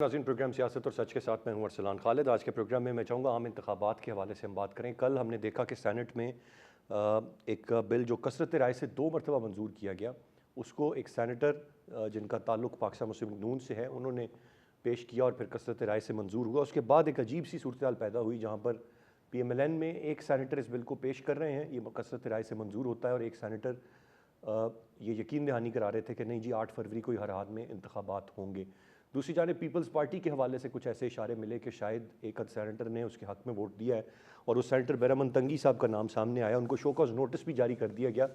नाज़रीन, प्रोग्राम सियासत और सच के साथ मैं हूं अरसलान खालिद। आज के प्रोग्राम में मैं चाहूँगा आम इंतखाबात के हवाले से हम बात करें। कल हमने देखा कि सेनेट में एक बिल जो कसरत राय से 2 मरतबा मंजूर किया गया, उसको एक सेनेटर जिनका ताल्लुक पाकिस्तान मुस्लिम लीग नून से है, उन्होंने पेश किया और फिर कसरत राय से मंजूर हुआ। उसके बाद एक अजीब सी सूरत हाल पैदा हुई जहाँ पर PMLN में एक सेनेटर इस बिल को पेश कर रहे हैं, ये कसरत राय से मंजूर होता है, और एक सेनेटर ये यकीन दहानी करा रहे थे कि नहीं जी 8 फरवरी को ही हर हाल में इंतखाबात होंगे। दूसरी जानिब पीपल्स पार्टी के हवाले से कुछ ऐसे इशारे मिले कि शायद एक सेनेटर ने उसके हक़ में वोट दिया है, और उस सेनेटर बैरमन तंगी साहब का नाम सामने आया। उनको शो कॉज नोटिस भी जारी कर दिया गया,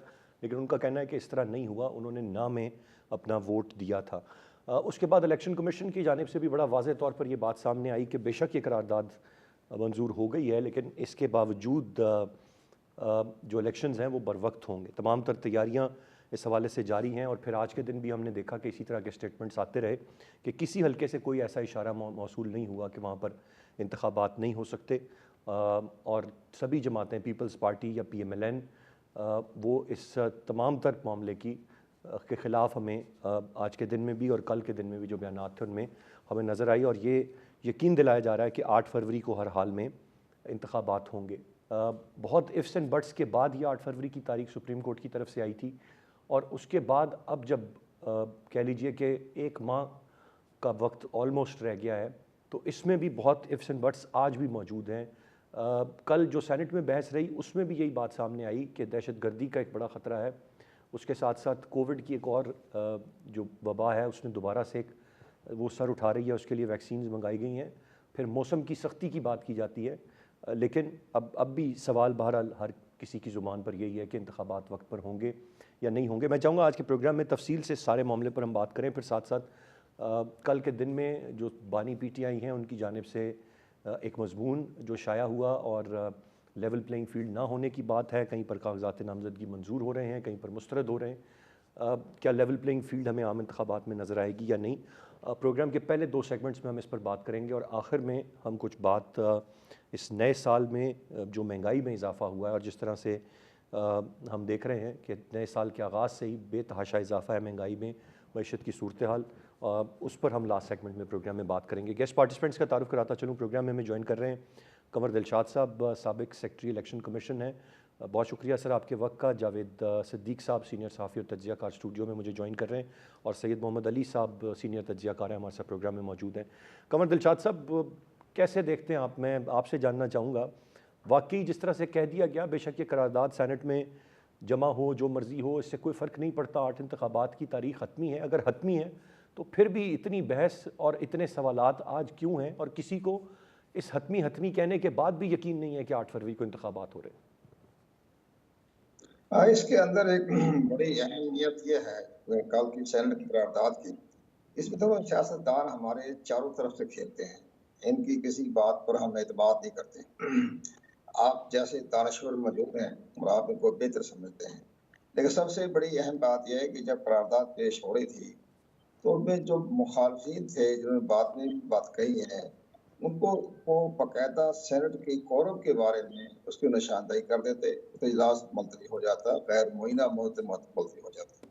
लेकिन उनका कहना है कि इस तरह नहीं हुआ, उन्होंने ना में अपना वोट दिया था। उसके बाद इलेक्शन कमीशन की जानिब से भी बड़ा वाज़ेह तौर पर यह बात सामने आई कि बेशक ये करारदाद मंजूर हो गई है, लेकिन इसके बावजूद जो इलेक्शंस हैं वो बर वक्त होंगे। तमाम तर तैयारियाँ इस हवाले से जारी हैं, और फिर आज के दिन भी हमने देखा कि इसी तरह के स्टेटमेंट्स आते रहे कि किसी हल्के से कोई ऐसा इशारा मौसूल नहीं हुआ कि वहाँ पर इंतखाबात नहीं हो सकते। और सभी जमातें, पीपल्स पार्टी या PMLN, वो इस तमाम तर मामले की के ख़िलाफ़ हमें आज के दिन में भी और कल के दिन में भी जो बयानात थे उनमें हमें नज़र आई, और ये यकीन दिलाया जा रहा है कि 8 फरवरी को हर हाल में इंतखाबात होंगे। बहुत इफ्स एंड बट्स के बाद ये 8 फरवरी की तारीख सुप्रीम कोर्ट की तरफ से आई थी, और उसके बाद अब जब कह लीजिए कि 1 माह का वक्त ऑलमोस्ट रह गया है, तो इसमें भी बहुत इफ्स एंड बट्स आज भी मौजूद हैं। कल जो सेनेट में बहस रही उसमें भी यही बात सामने आई कि दहशतगर्दी का एक बड़ा ख़तरा है, उसके साथ साथ कोविड की एक और जो वबा है उसने दोबारा से वो सर उठा रही है, उसके लिए वैक्सीन मंगाई गई हैं। फिर मौसम की सख्ती की बात की जाती है, लेकिन अब भी सवाल बहरहाल हर किसी की ज़ुबान पर यही है कि इंतखाबात वक्त पर होंगे या नहीं होंगे। मैं चाहूँगा आज के प्रोग्राम में तफसील से सारे मामले पर हम बात करें, फिर साथ साथ कल के दिन में जो बानी PTI हैं उनकी जानिब से एक मजमून जो शाया हुआ, और लेवल प्लेइंग फील्ड ना होने की बात है, कहीं पर कागजात नामजदगी मंजूर हो रहे हैं, कहीं पर मुस्तरद हो रहे हैं। क्या लेवल प्लेइंग फील्ड हमें आम इंतखाबात में नज़र आएगी या नहीं? प्रोग्राम के पहले 2 सेगमेंट्स में हम इस पर बात करेंगे, और आखिर में हम कुछ बात इस नए साल में जो महंगाई में इजाफ़ा हुआ है, और जिस तरह से हम देख रहे हैं कि नए साल के आगाज़ से ही बेतहाशा इजाफ़ा है महंगाई में, मईशत की सूरत हाल, उस पर हम लास्ट सेगमेंट में प्रोग्राम में बात करेंगे। गेस्ट पार्टिसिपेंट्स का तारुफ कराता चलूँ। प्रोग्राम में हमें ज्वाइन कर रहे हैं कंवर दिलशाद साहब, साबिक सेक्रेटरी इलेक्शन कमीशन है। बहुत शुक्रिया सर आपके वक्त का। जावेद सिद्दीक साहब, सीनियर सहाफ़ी और तज्ज़ियाकार, स्टूडियो में मुझे ज्वाइन कर रहे हैं, और सैयद मोहम्मद अली साहब, सीनियर तज्ज़ियाकार हैं, हमारे साथ प्रोग्राम में मौजूद हैं। कंवर दिलशाद साहब, कैसे देखते हैं आप? मैं आपसे जानना चाहूँगा, वाकई जिस तरह से कह दिया गया, बेशक ये करारदाद सेनेट में जमा हो, जो मर्ज़ी हो, इससे कोई फ़र्क नहीं पड़ता, 8 इंतखाबात की तारीख़ हतमी है। अगर हतमी है तो फिर भी इतनी बहस और इतने सवालात आज क्यों हैं, और किसी को इस हतमी कहने के बाद भी यकीन नहीं है कि 8 फरवरी को इंतखाबात हो रहे हैं? इसके अंदर एक बड़ी अहमियत ये है कल की सेनेट की करारदाद की। इसमें तो सियासतदान हमारे चारों तरफ से खेलते हैं, इनकी किसी बात पर हम एतमाद नहीं करते। आप जैसे दानश्वर मौजूद हैं और आप इनको बेहतर समझते हैं, लेकिन सबसे बड़ी अहम बात यह है कि जब करारदाद पेश हो रही थी, तो उनमें जो मुखालफिन थे, जिन्होंने बाद में बात कही है, उनको वो बाकायदा सेनेट के कोरम के बारे में उसकी निशानदेही कर देते, तो इजलास मुलतवी हो जाता, गैर मुइना मुलतवी हो जाता।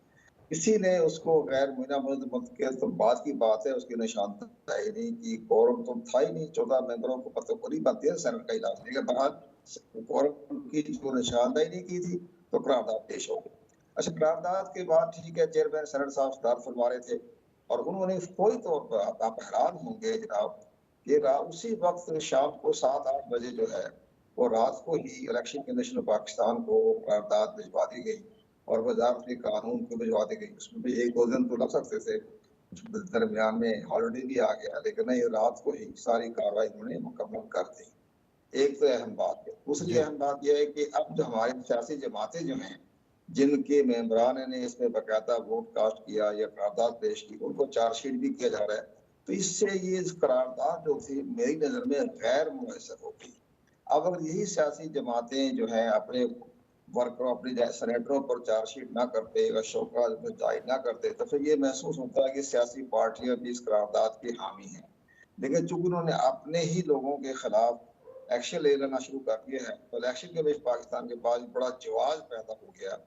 किसी ने उसको गैर मुइना मुलतवी किया तो बाद की बात है, उसकी निशानदेही नहीं की, कोरम तो था ही नहीं, 14 मेंबरों को पता नहीं बनती है सेनेट का इजलास। लेकिन बहरहाल कोरम की जो निशानदेही नहीं की थी, तो करारदाद पेश हो गई। अच्छा, करारदाद के बाद ठीक है, चेयरमैन सेनेट साहब सदारत फरमा रहे थे, और उन्होंने फौरी तौर पर, आप हैरान होंगे जनाब, कि उसी वक्त शाम को 7-8 बजे जो है, वो रात को ही इलेक्शन कमीशन ऑफ पाकिस्तान को करारदाद भिजवा दी गई, और वज़ारत कानून को भिजवा दी गई। उसमें भी 1-2 दिन तो लग सकते थे, दरमियान में हॉलिडे भी आ गया, लेकिन नहीं, रात को ही सारी कार्रवाई उन्होंने मुकम्मल कर दी। एक तो अहम बात है। दूसरी जी। अहम बात यह है कि अब जो हमारी सियासी जमातें जो हैं, जिनके मेंबरान ने इसमें बाकायदा वोट कास्ट किया या करारदाद पेश की, उनको चार्जशीट भी किया जा रहा है। तो इससे ये करारदाद जो थी मेरी नज़र में गैर मुयसर हो गई। अब अगर यही सियासी जमातें जो हैं अपने वर्करों, अपने सेनेटरों पर चार्जशीट ना करते या शोकत जाहिर ना करते, तो फिर ये महसूस होता है कि सियासी पार्टियां भी इस करारदाद की हामी हैं। लेकिन चूंकि उन्होंने अपने ही लोगों के खिलाफ एक्शन ले लेना शुरू कर दिया है, तो इलेक्शन कमीशन पाकिस्तान के पास बड़ा जवाब पैदा हो गया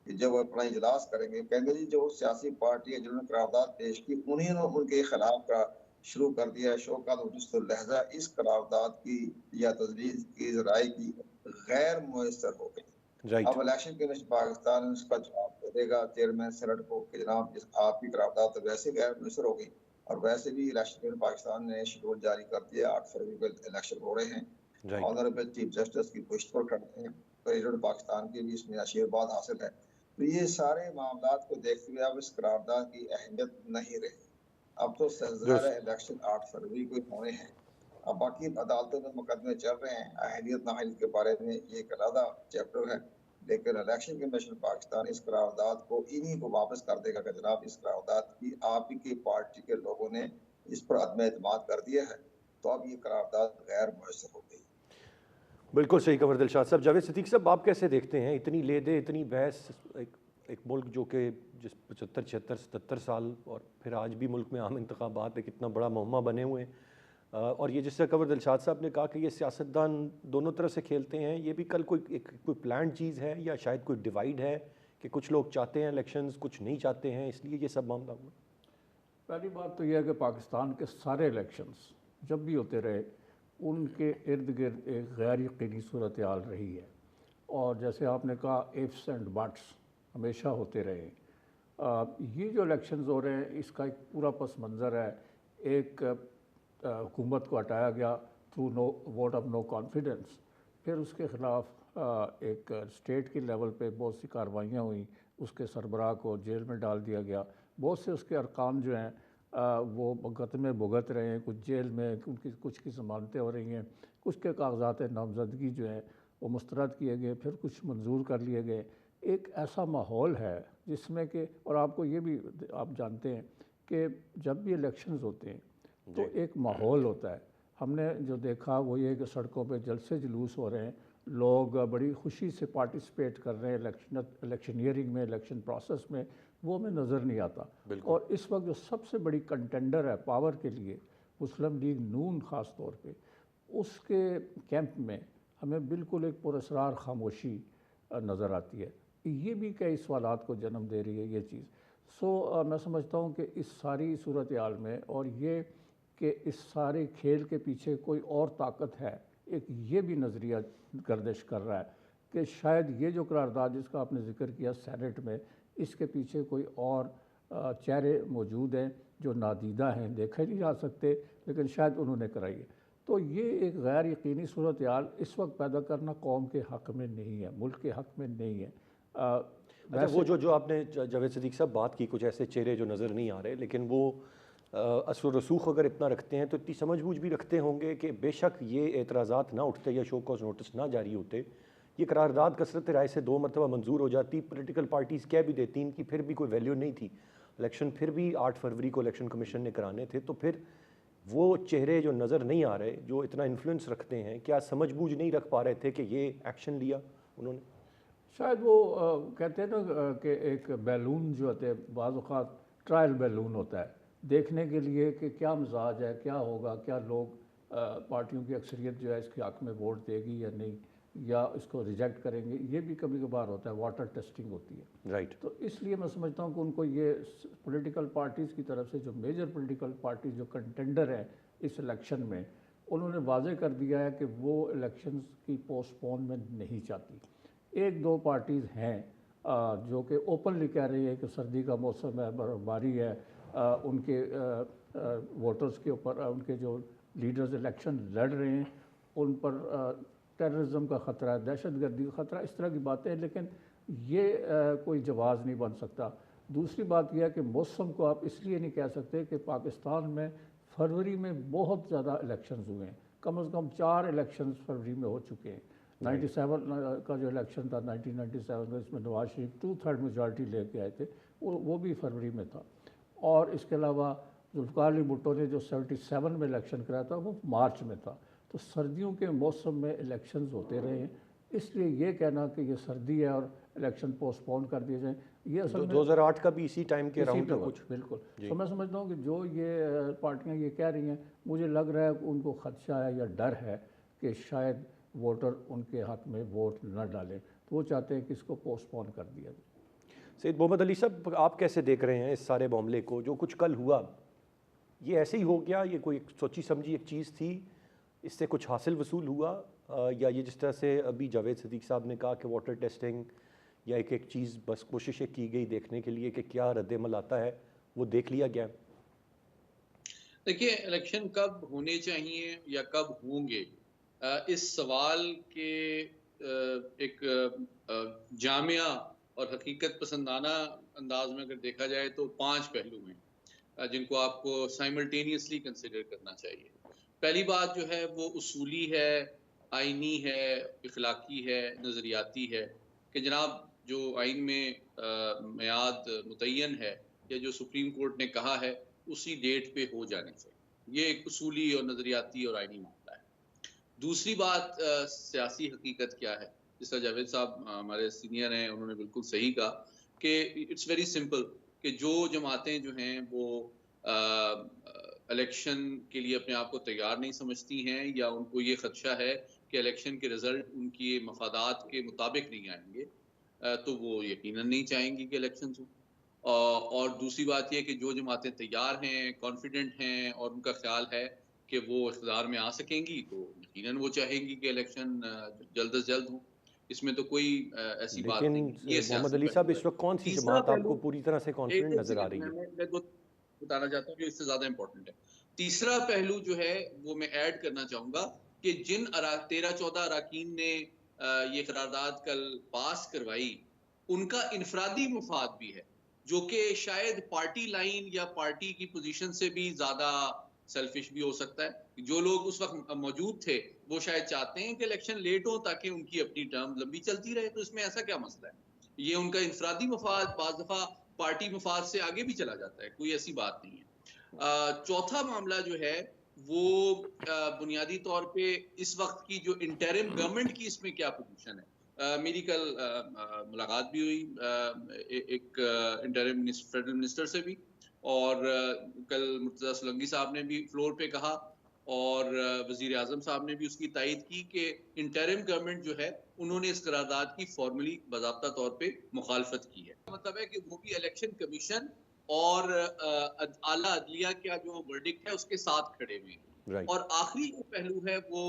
कि जब वो अपना इजलास करेंगे, कहेंगे जी जो सियासी पार्टी है जिन्होंने करारदाद पेश की, उन्हीं ने उनके खिलाफ का शुरू कर दिया है। शौकत हुर्रियतुल लहज़ा इस करारदाद की या तजवीज़ की राय की गैर मुयस्सर हो गई। राइट। अब इलेक्शन कमीशन पाकिस्तान इसका जवाब दे देगा चेयरमैन सेनेट को कि जनाब इस आपकी करारदाद तो वैसे गैर मुयस्सर हो गई, और वैसे भी इलेक्शन कमीशन पाकिस्तान ने शेड्यूल जारी कर दिया, 8 फरवरी को इलेक्शन हो रहे हैं। राइट। ऑनरेबल चीफ जस्टिस की पुष्ट पर खड़े हैं, प्रेसिडेंट पाकिस्तान की भी इसमें आशीर्वाद हासिल है। तो ये सारे मामलात को देखते हुए अब इस करारदाद की अहमियत नहीं रही। अब तो ज़ाहिर है दुरुस्त। इलेक्शन 8 फरवरी को होने हैं। अब बाकी अदालतों में मुकदमे चल रहे हैं, अहलियत नाअहलियत के बारे में ये एक अलग चैप्टर है। लेकिन इलेक्शन कमीशन पाकिस्तान इस करारदाद को इन्हीं को वापस कर देगा कि जनाब इस करारदाद की आप ही की पार्टी के लोगों ने इस पर अदम एतमाद कर दिया है, तो अब ये करारदाद गैर मुयस्सर हो गई। बिल्कुल सही कहा दिलशाद साहब। जावेद सिद्दीकी साहब, आप कैसे देखते हैं इतनी ले-दे, इतनी बहस, एक एक मुल्क जो कि जिस 75, 76, 77 साल और फिर आज भी मुल्क में आम इंतखाबात एक इतना बड़ा मुअम्मा बने हुए हैं, और ये जिससे कवर दिलशाद साहब ने कहा कि ये सियासतदान दोनों तरफ से खेलते हैं, ये भी कल कोई प्लान चीज़ है या शायद कोई डिवाइड है कि कुछ लोग चाहते हैं इलेक्शंस, कुछ नहीं चाहते हैं, इसलिए ये सब मामला हुआ? पहली बात तो यह है कि पाकिस्तान के सारे इलेक्शंस जब भी होते रहे उनके इर्द गिर्द एक गैर यकीनी सूरत हाल रही है, और जैसे आपने कहा इफ्स एंड बट्स हमेशा होते रहे। ये जो इलेक्शंस हो रहे हैं इसका एक पूरा पस मंज़र है। एक हुकूमत को हटाया गया through no vote of no confidence, फिर उसके ख़िलाफ़ एक स्टेट के लेवल पे बहुत सी कार्रवाइयाँ हुई, उसके सरबराह को जेल में डाल दिया गया, बहुत से उसके अरकान जो हैं वो मुकदमे भुगत रहे हैं, कुछ जेल में, उनकी कुछ की ज़मानतें हो रही हैं, कुछ के कागजात नामजदगी जो हैं वो मुस्तरद किए गए, फिर कुछ मंजूर कर लिए गए। एक ऐसा माहौल है जिसमें कि, और आपको ये भी आप जानते हैं कि जब भी इलेक्शंस होते हैं तो एक माहौल होता है। हमने जो देखा वो ये कि सड़कों पे जलसे जुलूस हो रहे हैं, लोग बड़ी खुशी से पार्टिसिपेट कर रहे हैं इलेक्शनियरिंग में, इलेक्शन प्रोसेस में, वो हमें नज़र नहीं आता। और इस वक्त जो सबसे बड़ी कंटेंडर है पावर के लिए, मुस्लिम लीग नून ख़ास तौर पे, उसके कैंप में हमें बिल्कुल एक पुरअसरार खामोशी नज़र आती है। ये भी कई सवालात को जन्म दे रही है ये चीज़। मैं समझता हूँ कि इस सारी सूरत हाल में, और ये कि इस सारे खेल के पीछे कोई और ताकत है, एक ये भी नज़रिया गर्दिश कर रहा है कि शायद ये जो करारदाद जिसका आपने ज़िक्र किया सेनेट में, इसके पीछे कोई और चेहरे मौजूद हैं जो नादीदा हैं, देखे नहीं जा सकते, लेकिन शायद उन्होंने कराई है। तो ये एक गैर यकीनी सूरत हाल इस वक्त पैदा करना कौम के हक़ में नहीं है, मुल्क के हक़ में नहीं है। अच्छा, वो जो आपने जावेद सिद्दीकी साहब बात की, कुछ ऐसे चेहरे जो नज़र नहीं आ रहे, लेकिन वो असर रसूख अगर इतना रखते हैं तो इतनी समझबूझ भी रखते होंगे कि बेशक ये एतराज़ात ना उठते या शो कॉज नोटिस ना जारी होते, ये करारदाद कसरत राय से 2 मरतबा मंजूर हो जाती, पॉलिटिकल पार्टीज़ कह भी देती इनकी फिर भी कोई वैल्यू नहीं थी, इलेक्शन फिर भी 8 फरवरी को इलेक्शन कमीशन ने कराने थे, तो फिर वो चेहरे जो नज़र नहीं आ रहे, जो इतना इन्फ्लुएंस रखते हैं, क्या समझबूझ नहीं रख पा रहे थे कि ये एक्शन लिया उन्होंने? शायद वो कहते हैं ना कि एक बैलून जो होते हैं, बाज़ औक़ात ट्रायल बैलून होता है, देखने के लिए कि क्या मिजाज है, क्या होगा, क्या लोग पार्टियों की अक्सरियत जो है इसके हक़ में वोट देगी या नहीं, या इसको रिजेक्ट करेंगे। ये भी कभी कभार होता है, वाटर टेस्टिंग होती है। राइट। तो इसलिए मैं समझता हूँ कि उनको ये पॉलिटिकल पार्टीज़ की तरफ से, जो मेजर पॉलिटिकल पार्टीज़ जो कंटेंडर हैं इस इलेक्शन में, उन्होंने वाजे कर दिया है कि वो इलेक्शंस की पोस्टपोनमेंट नहीं चाहती। 1-2 पार्टीज़ हैं जो कि ओपनली कह रही है कि सर्दी का मौसम है, बर्फबारी है, उनके वोटर्स के ऊपर, उनके जो लीडर्स इलेक्शन लड़ रहे हैं उन पर टेररिज्म का ख़तरा है, दहशतगर्दी का ख़तरा, इस तरह की बातें हैं, लेकिन ये कोई जवाज़ नहीं बन सकता। दूसरी बात यह है कि मौसम को आप इसलिए नहीं कह सकते कि पाकिस्तान में फरवरी में बहुत ज़्यादा इलेक्शंस हुए हैं, कम से कम 4 इलेक्शंस फरवरी में हो चुके हैं। 97 का जो इलेक्शन था, 1997 का, इसमें नवाज शरीफ 2/3 मेजॉरिटी लेके आए थे, वो भी फरवरी में था। और इसके अलावा जुल्फ़िकार अली भुट्टो ने जो 77 में इलेक्शन कराया था वो मार्च में था। तो सर्दियों के मौसम में इलेक्शंस होते रहे हैं, इसलिए ये कहना कि ये सर्दी है और इलेक्शन पोस्टपोन कर दिए जाएँ, ये असल में 2008 का भी इसी टाइम के अराउंड था कुछ। बिल्कुल। तो मैं समझता हूँ कि जो ये पार्टियाँ ये कह रही हैं, मुझे लग रहा है कि उनको खदशा है या डर है कि शायद वोटर उनके हक़ में वोट न डालें, तो वो चाहते हैं कि इसको पोस्टपोन कर दिया जाए। सैयद मोहम्मद अली साहब, आप कैसे देख रहे हैं इस सारे मामले को, जो कुछ कल हुआ? ये ऐसे ही हो गया, ये कोई एक सोची समझी एक चीज़ थी, इससे कुछ हासिल वसूल हुआ, या ये जिस तरह से अभी जावेद सदीक साहब ने कहा कि वाटर टेस्टिंग या एक एक चीज़ बस कोशिशें की गई देखने के लिए कि क्या रद्दमल आता है, वो देख लिया गया? देखिए, इलेक्शन कब होने चाहिए या कब होंगे, इस सवाल के एक जामिया और हकीकत पसंदाना अंदाज में अगर देखा जाए तो 5 पहलू हैं जिनको आपको साइमल्टेनियसली कंसिडर करना चाहिए। पहली बात जो है वो उसूली है, आइनी है, इखलाकी है, नज़रियाती है कि जनाब जो आइन में मियाद मुतय्यन है या जो सुप्रीम कोर्ट ने कहा है उसी डेट पे हो जाने चाहिए। ये एक उसूली और नज़रियाती और आइनी मामला है। दूसरी बात सियासी हकीकत क्या है, जिस तरह जावेद साहब हमारे सीनियर हैं, उन्होंने बिल्कुल सही कहा कि इट्स वेरी सिंपल कि जो जमातें जो हैं वो इलेक्शन के लिए अपने आप को तैयार नहीं समझती हैं या उनको ये खदशा है कि इलेक्शन के रिजल्ट उनके मफादात के मुताबिक नहीं आएंगे, तो वो यकीनन नहीं चाहेंगी कि इलेक्शन हो। और दूसरी बात यह कि जो जमातें तैयार हैं, कॉन्फिडेंट हैं और उनका ख्याल है कि वो इक़्तिदार में आ सकेंगी, तो यकीनन वो चाहेंगी कि इलेक्शन जल्द से जल्द हो। इसमें तो कोई ऐसी बात लेकिन नहीं है। ये मोहम्मद सियासी अली साहब, पहलू है। इस वक्त कौन सी तीसरा जमात पहलू, आपको पूरी तरह से एक कॉन्फिडेंट एक नज़र आ सेकंड, रही है? मैं दो बताना चाहता हूँ जो इससे ज़्यादा इम्पोर्टेंट है। तीसरा पहलू जो है वो मैं ऐड करना चाहूँगा कि जिन 13-14 अरकान ने ये करारदाद कल पास करवाई, उनका इनफरादी मुफाद भी है, जो कि शायद पार्टी लाइन या पार्टी की पोजीशन से भी ज़्यादा सेल्फिश भी हो सकता है। जो लोग उस वक्त मौजूद थे, वो शायद चाहते हैं कि इलेक्शन लेट हो ताकि उनकी अपनी टर्म लंबी चलती रहे, तो इसमें ऐसा क्या मसला है? ये उनका इनफरादी मफाद बाज़ दफ़ा पार्टी मफाद से आगे भी चला जाता है, कोई ऐसी बात नहीं है। चौथा मामला जो है वो बुनियादी तौर पे इस वक्त की जो इंटरिम गवर्नमेंट की इसमें क्या पोजीशन है। मेरी कल मुलाकात भी हुई एक इंटरिम फेडरल मिनिस्टर से भी, और कल मुर्तज़ा सोलंकी साहब ने भी फ्लोर पे कहा और वज़ीर आज़म साहब ने भी उसकी तायद की कि इंटरिम गवर्नमेंट जो है उन्होंने इस करारदाद की फॉर्मली बाज़ाब्ता तौर पे मुखालफत की है। मतलब है कि वो भी इलेक्शन कमीशन और आला अदलिया का जो वर्डिक्ट है उसके साथ खड़े हुए हैं। राइट। और आखिरी जो पहलू है वो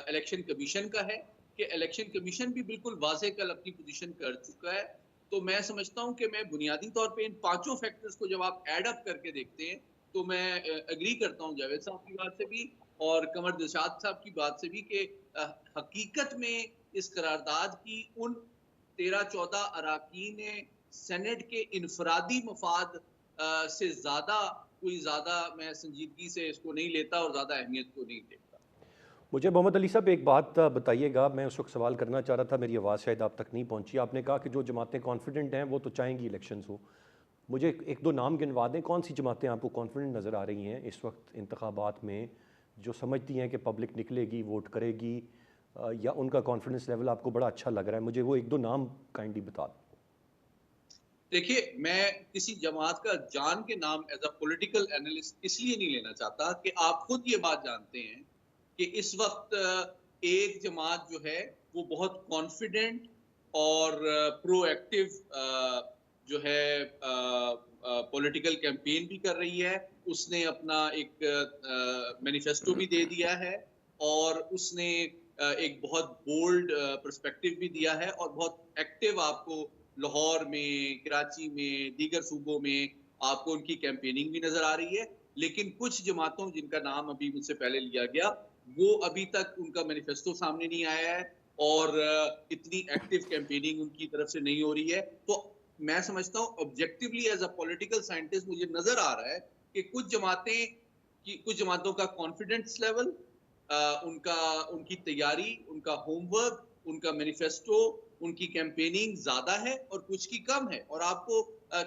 इलेक्शन कमीशन का है कि इलेक्शन कमीशन भी बिल्कुल वाज़ेह कल अपनी पोजीशन कर चुका है। तो मैं समझता हूँ कि मैं बुनियादी तौर पे इन पांचों फैक्टर्स को जब आप ऐड अप करके देखते हैं तो मैं एग्री करता हूँ जावेद साहब की बात से भी और कमर दिलशाद साहब की बात से भी कि हकीकत में इस करारदाद की उन 13-14 अरकान सेनेट के इनफरादी मफाद से ज़्यादा मैं संजीदगी से इसको नहीं लेता और ज़्यादा अहमियत को नहीं देखता। मुझे मोहम्मद अली साहब एक बात बताइएगा, मैं उस वक्त सवाल करना चाह रहा था, मेरी आवाज़ शायद आप तक नहीं पहुंची। आपने कहा कि जो जमातें कॉन्फिडेंट हैं वो तो चाहेंगी इलेक्शंस हो। मुझे एक दो नाम गिनवा दें, कौन सी जमातें आपको कॉन्फिडेंट नज़र आ रही हैं इस वक्त इंतखाबात में, जो समझती हैं कि पब्लिक निकलेगी, वोट करेगी, या उनका कॉन्फिडेंस लेवल आपको बड़ा अच्छा लग रहा है? मुझे वो एक दो नाम काइंडली बता दें। देखिए, मैं किसी जमात का जान के नाम एज अ पॉलिटिकल एनालिस्ट इसलिए नहीं लेना चाहता कि आप खुद ये बात जानते हैं कि इस वक्त एक जमात जो है वो बहुत कॉन्फिडेंट और प्रोएक्टिव जो है पॉलिटिकल कैंपेन भी कर रही है। उसने अपना एक मैनिफेस्टो भी दे दिया है और उसने एक बहुत बोल्ड पर्सपेक्टिव भी दिया है और बहुत एक्टिव आपको लाहौर में, कराची में, दीगर सूबों में आपको उनकी कैंपेनिंग भी नजर आ रही है। लेकिन कुछ जमातों जिनका नाम अभी मुझसे पहले लिया गया, वो अभी तक उनका मैनिफेस्टो सामने नहीं आया है और इतनी एक्टिव कैंपेनिंग उनकी तरफ से नहीं हो रही है। तो मैं समझता हूँ objectively as a political scientist मुझे नजर आ रहा है कि कुछ जमातों का कॉन्फिडेंस लेवल, उनकी तैयारी, उनका होमवर्क, उनका मैनिफेस्टो, उनकी कैंपेनिंग ज्यादा है और कुछ की कम है। और आपको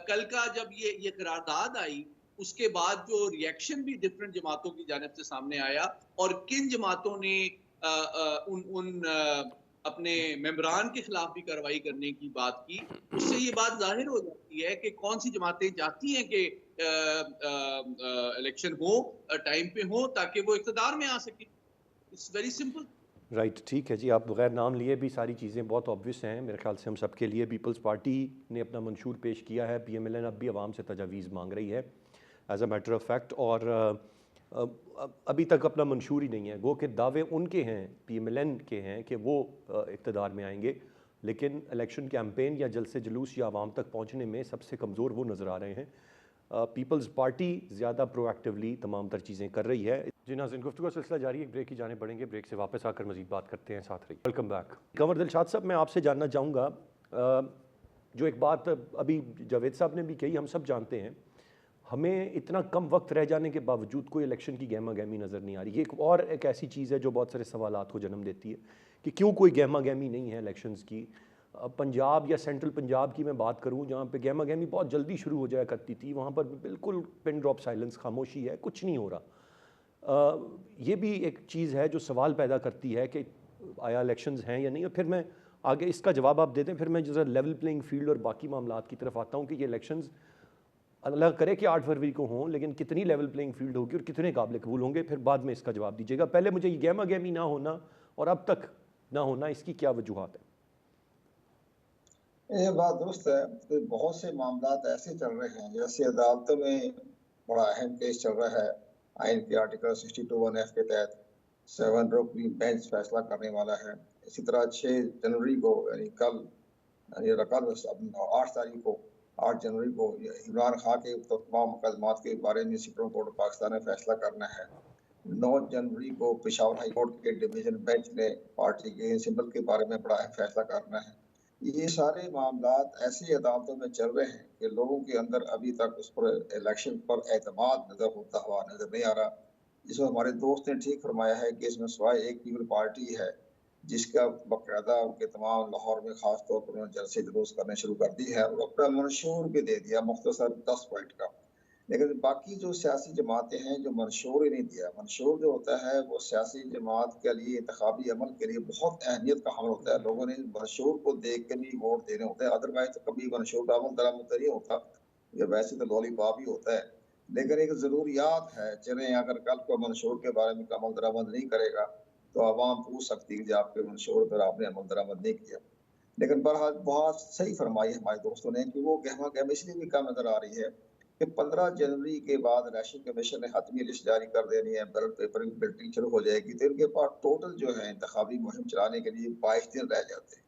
कल का जब ये करारदाद आई उसके बाद जो रिएक्शन भी डिफरेंट जमातों की जानिब से सामने आया और किन जमातों ने अपने मेंबरान के खिलाफ भी कार्रवाई करने की बात की, उससे ये बात जाहिर हो जाती है कि कौन सी जमातें चाहती हैं कि इलेक्शन हो, टाइम पे हो, ताकि वो इक़्तिदार में आ सके। It's very simple. राइट, ठीक है जी। आप बगैर नाम लिए भी सारी चीज़ें बहुत ऑब्वियस हैं मेरे ख्याल से हम सब के लिए। पीपल्स पार्टी ने अपना मंशूर पेश किया है, PMLN अब भी आवाम से तजावीज़ मांग रही है। As a matter of fact. और अभी तक अपना मंशूर ही नहीं है। गो के दावे उनके हैं, PMLN के हैं कि वो इक़्तिदार में आएंगे, लेकिन इलेक्शन कैंपेन या जलसे जुलूस या आवाम तक पहुँचने में सबसे कमज़ोर वो नज़र आ रहे हैं। पीपल्स पार्टी ज़्यादा प्रोएक्टिवली तमाम तर चीज़ें कर रही है। जी नाज़रीन, गुफ्तगू का सिलसिला जारी है, एक ब्रेक की जाने पड़ेंगे, ब्रेक से वापस आकर मज़ीद बात करते हैं, साथ रहिए। Welcome back. कंवर दिलशाद साहब, मैं आपसे जानना चाहूँगा, जो एक बात अभी जावेद साहब ने भी कही, हम सब जानते हैं, हमें इतना कम वक्त रह जाने के बावजूद कोई इलेक्शन की गहमा गहमी नज़र नहीं आ रही। ये एक ऐसी चीज़ है जो बहुत सारे सवालात को जन्म देती है कि क्यों कोई गहमा गहमी नहीं है इलेक्शंस की। पंजाब या सेंट्रल पंजाब की मैं बात करूं, जहां पे गहमा गहमी बहुत जल्दी शुरू हो जाया करती थी, वहां पर बिल्कुल पिन ड्रॉप साइलेंस, खामोशी है, कुछ नहीं हो रहा। ये भी एक चीज़ है जो सवाल पैदा करती है कि आया इलेक्शंस हैं या नहीं। और फिर मैं आगे इसका जवाब आप दे दें, फिर मैं जरा लेवल प्लेइंग फील्ड और बाकी मामलात की तरफ आता हूँ कि ये इलेक्शंस अल्लाह करे कि 8 फरवरी को हों, लेकिन कितनी लेवल प्लेइंग फील्ड होगी और कितने काबिल कबूल होंगे, फिर बाद में इसका जवाब दीजिएगा। पहले मुझे ये गहमा गहमी ना होना और अब तक ना होना, इसकी क्या वजूहात है? ये बात दुरुस्त है कि बहुत से मामलात ऐसे चल रहे हैं, जैसे अदालतों में बड़ा अहम केस चल रहा है। आइन के आर्टिकल 62(1)(f) के तहत 7 रुकनी बेंच फैसला करने वाला है। इसी तरह 6 जनवरी को, यानी कल, यानी कल 8 तारीख को, 8 जनवरी को इमरान खान के तमाम मुकदमात के बारे में सुप्रीम कोर्ट ऑफ पाकिस्तान ने फैसला करना है। 9 जनवरी को पेशावर हाई कोर्ट के डिवीजन बेंच ने पार्टी के सिंबल के बारे में बड़ा अहम फैसला करना है। ये सारे मामलात ऐसी अदालतों में चल रहे हैं कि लोगों के अंदर अभी तक उस पर इलेक्शन पर एतमाद नजर होता हुआ नजर नहीं आ रहा। जिसमें हमारे दोस्त ने ठीक फरमाया है कि इसमें सिवाय एक पीपल पार्टी है जिसका बाकायदा उनके तमाम लाहौर में खास तौर पर उन्होंने जलसे जुलूस करने शुरू कर दी है और अपना मंशूर भी दे दिया मुख्तसर 10 पॉइंट का। लेकिन बाकी जो सियासी जमातें हैं जो मंशूर ही नहीं दिया। मंशूर जो होता है वो सियासी जमात के लिए, इंतखाबी अमल के लिए बहुत अहमियत का अमल होता है। लोगों ने मंशूर को देख के भी वोट देने होते हैं, अदरवाइज तो कभी मंशूर का अमल दरामद नहीं होता। ये वैसे तो लॉलीपॉप ही होता है, लेकिन एक ज़रूरियात है। चलें, अगर कल को मंशूर के बारे में अमल दरामद नहीं करेगा तो आवाम पूछ सकती है कि आपके मंशूर पर आपने अमल दरामद नहीं किया। लेकिन बहरहाल बहुत सही फरमाई हमारे दोस्तों ने कि वो गहमा गहमी इसलिए भी कम नजर आ रही है कि 15 जनवरी के बाद इलेक्शन कमीशन ने हतमी लिस्ट जारी कर देनी है, बैलेट पेपर की प्रिंटिंग शुरू हो जाएगी, तो इनके पास टोटल जो है इंतखाबी मुहिम चलाने के लिए 22 दिन रह जाते हैं।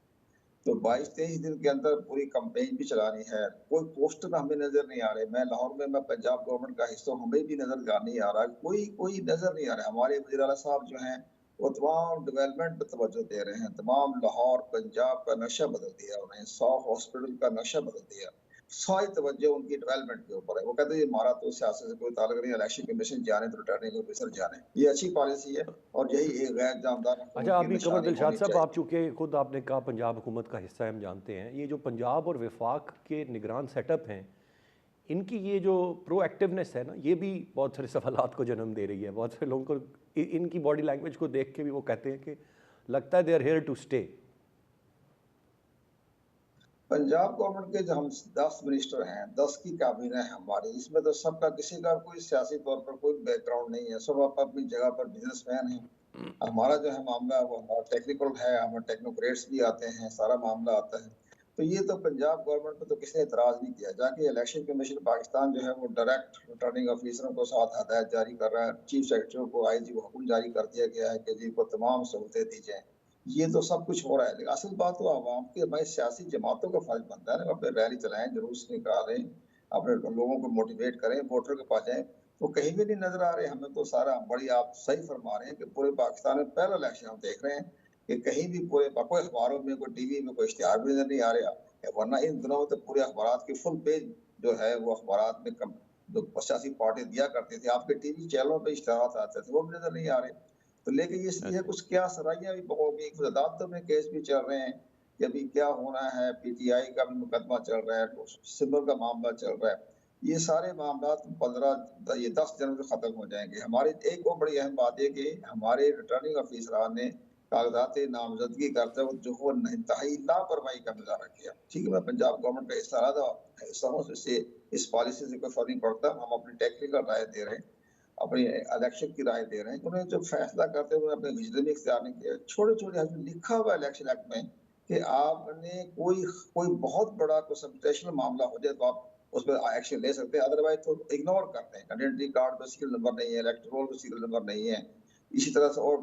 तो 22-23 दिन के अंदर पूरी कैंपेन भी चलानी है। कोई पोस्टर हमें नजर नहीं आ रहे। मैं लाहौर में, मैं पंजाब गवर्नमेंट का हिस्सा, हमें भी नजर नहीं आ रहा, कोई नजर नहीं आ रहा। हमारे वज़ीर आला साहब जो हैं वो तमाम डेवलपमेंट पर तवज्जो दे रहे हैं। तमाम लाहौर पंजाब का नक्शा बदल दिया उन्होंने, 100 हॉस्पिटल का नक्शा बदल दिया। सारी तवज्जो उनकी डेवलपमेंट के ऊपर है। वो कहते हैं हमारा तो सियासत से कोई ताल्लुक नहीं, इलेक्शन कमीशन जाने तो रिटर्निंग ऑफिसर जाने। ये अच्छी पॉलिसी है और यही एक गैर जानदार हुकूमत अच्छा, की अभी कंवर निशानी दिलशाद होनी साहब, चाहिए। आप चूँकि खुद आपने कहा पंजाब हुकूमत का हिस्सा है, हम जानते हैं, ये जो पंजाब और वफाक के निगरान सेटअप हैं, इनकी ये जो प्रोएक्टिवनेस है ना, ये भी बहुत सारे सवालात को जन्म दे रही है। बहुत सारे लोगों को इनकी बॉडी लैंग्वेज को देख के भी वो कहते हैं कि लगता है they are here to stay. Punjab government के जो हम 10 मिनिस्टर हैं, 10 की काबीना है हमारी, इसमें तो सबका किसी का कोई सियासी तौर पर कोई बैकग्राउंड नहीं है। सब अपनी जगह पर बिजनेसमैन हैं। हमारा जो है मामला वो हमारा टेक्निकल है, हमें टेक्नोक्रेट्स भी आते हैं, सारा मामला आता है। तो ये तो पंजाब गवर्नमेंट पे तो किसी ने एतराज नहीं किया। जाके इलेक्शन कमीशन पाकिस्तान जो है वो डायरेक्ट रिटर्निंग ऑफिसरों को साथ हदायत जारी कर रहा है। चीफ सेक्रेटरी को IG को हुक्म जारी कर दिया गया है कि जी को तमाम सहूलतें दी जाएं। ये तो सब कुछ हो रहा है, लेकिन असल बात तो आवाम की, हमारी सियासी जमातों का फर्ज बनता है ना, अपने रैली चलाएं, जुलूस निकालें, अपने लोगों को मोटिवेट करें, वोटर के पास जाएं। वो कहीं भी नहीं नजर आ रहे हमें तो। सारा बड़ी आप सही फरमा रहे हैं कि पूरे पाकिस्तान में पहला इलेक्शन हम देख रहे हैं कि कहीं भी पूरे कोई अखबारों में, कोई टीवी में कोई इश्तिहार भी नजर नहीं आ रहा। वरना इन दिनों में तो पूरे अखबार की फुल पेज जो है वो अखबार में जो सियासी पार्टी दिया करते थे, आपके टीवी चैनलों पर इश्तिहार आते थे, वो भी नजर नहीं आ रहे। तो लेकिन ये अच्छा। कुछ क्या सराइयाँ भी होगी, कुछ अदालतों में केस भी चल रहे हैं कि अभी क्या होना है। PTI का भी मुकदमा चल रहा है, सिंबल का मामला चल रहा है। ये सारे मामला 10 जनवरी को खत्म हो जाएंगे। हमारी एक और बड़ी अहम बात है कि हमारे रिटर्निंग ऑफिसर ने कागजात नामजदगी करते वक्त जो वो इंतहाई लापरवाही का मुजाहरा किया। ठीक है, मैं पंजाब गवर्नमेंट का हिस्सा हूँ, इससे इस पॉलिसी से कोई फर्क नहीं पड़ता। हम अपनी टेक्निकल राय दे रहे हैं, अपनी इलेक्शन की राय दे रहे हैं। उन्होंने जो फैसला करते हुए अपने विजडम में इख्तियार नहीं किया। छोटे-छोटे लिखा हुआ इलेक्शन एक्ट में कि आपने कोई बहुत बड़ा कोई सबस्टेशनल मामला हो जाए तो आप उस पर एक्शन ले सकते हैं, अदरवाइज तो इग्नोर करते हैं। आइडेंटिटी कार्ड पे सीरियल नंबर नहीं है, इलेक्टोरल पे सीरियल नंबर नहीं है, इसी तरह से और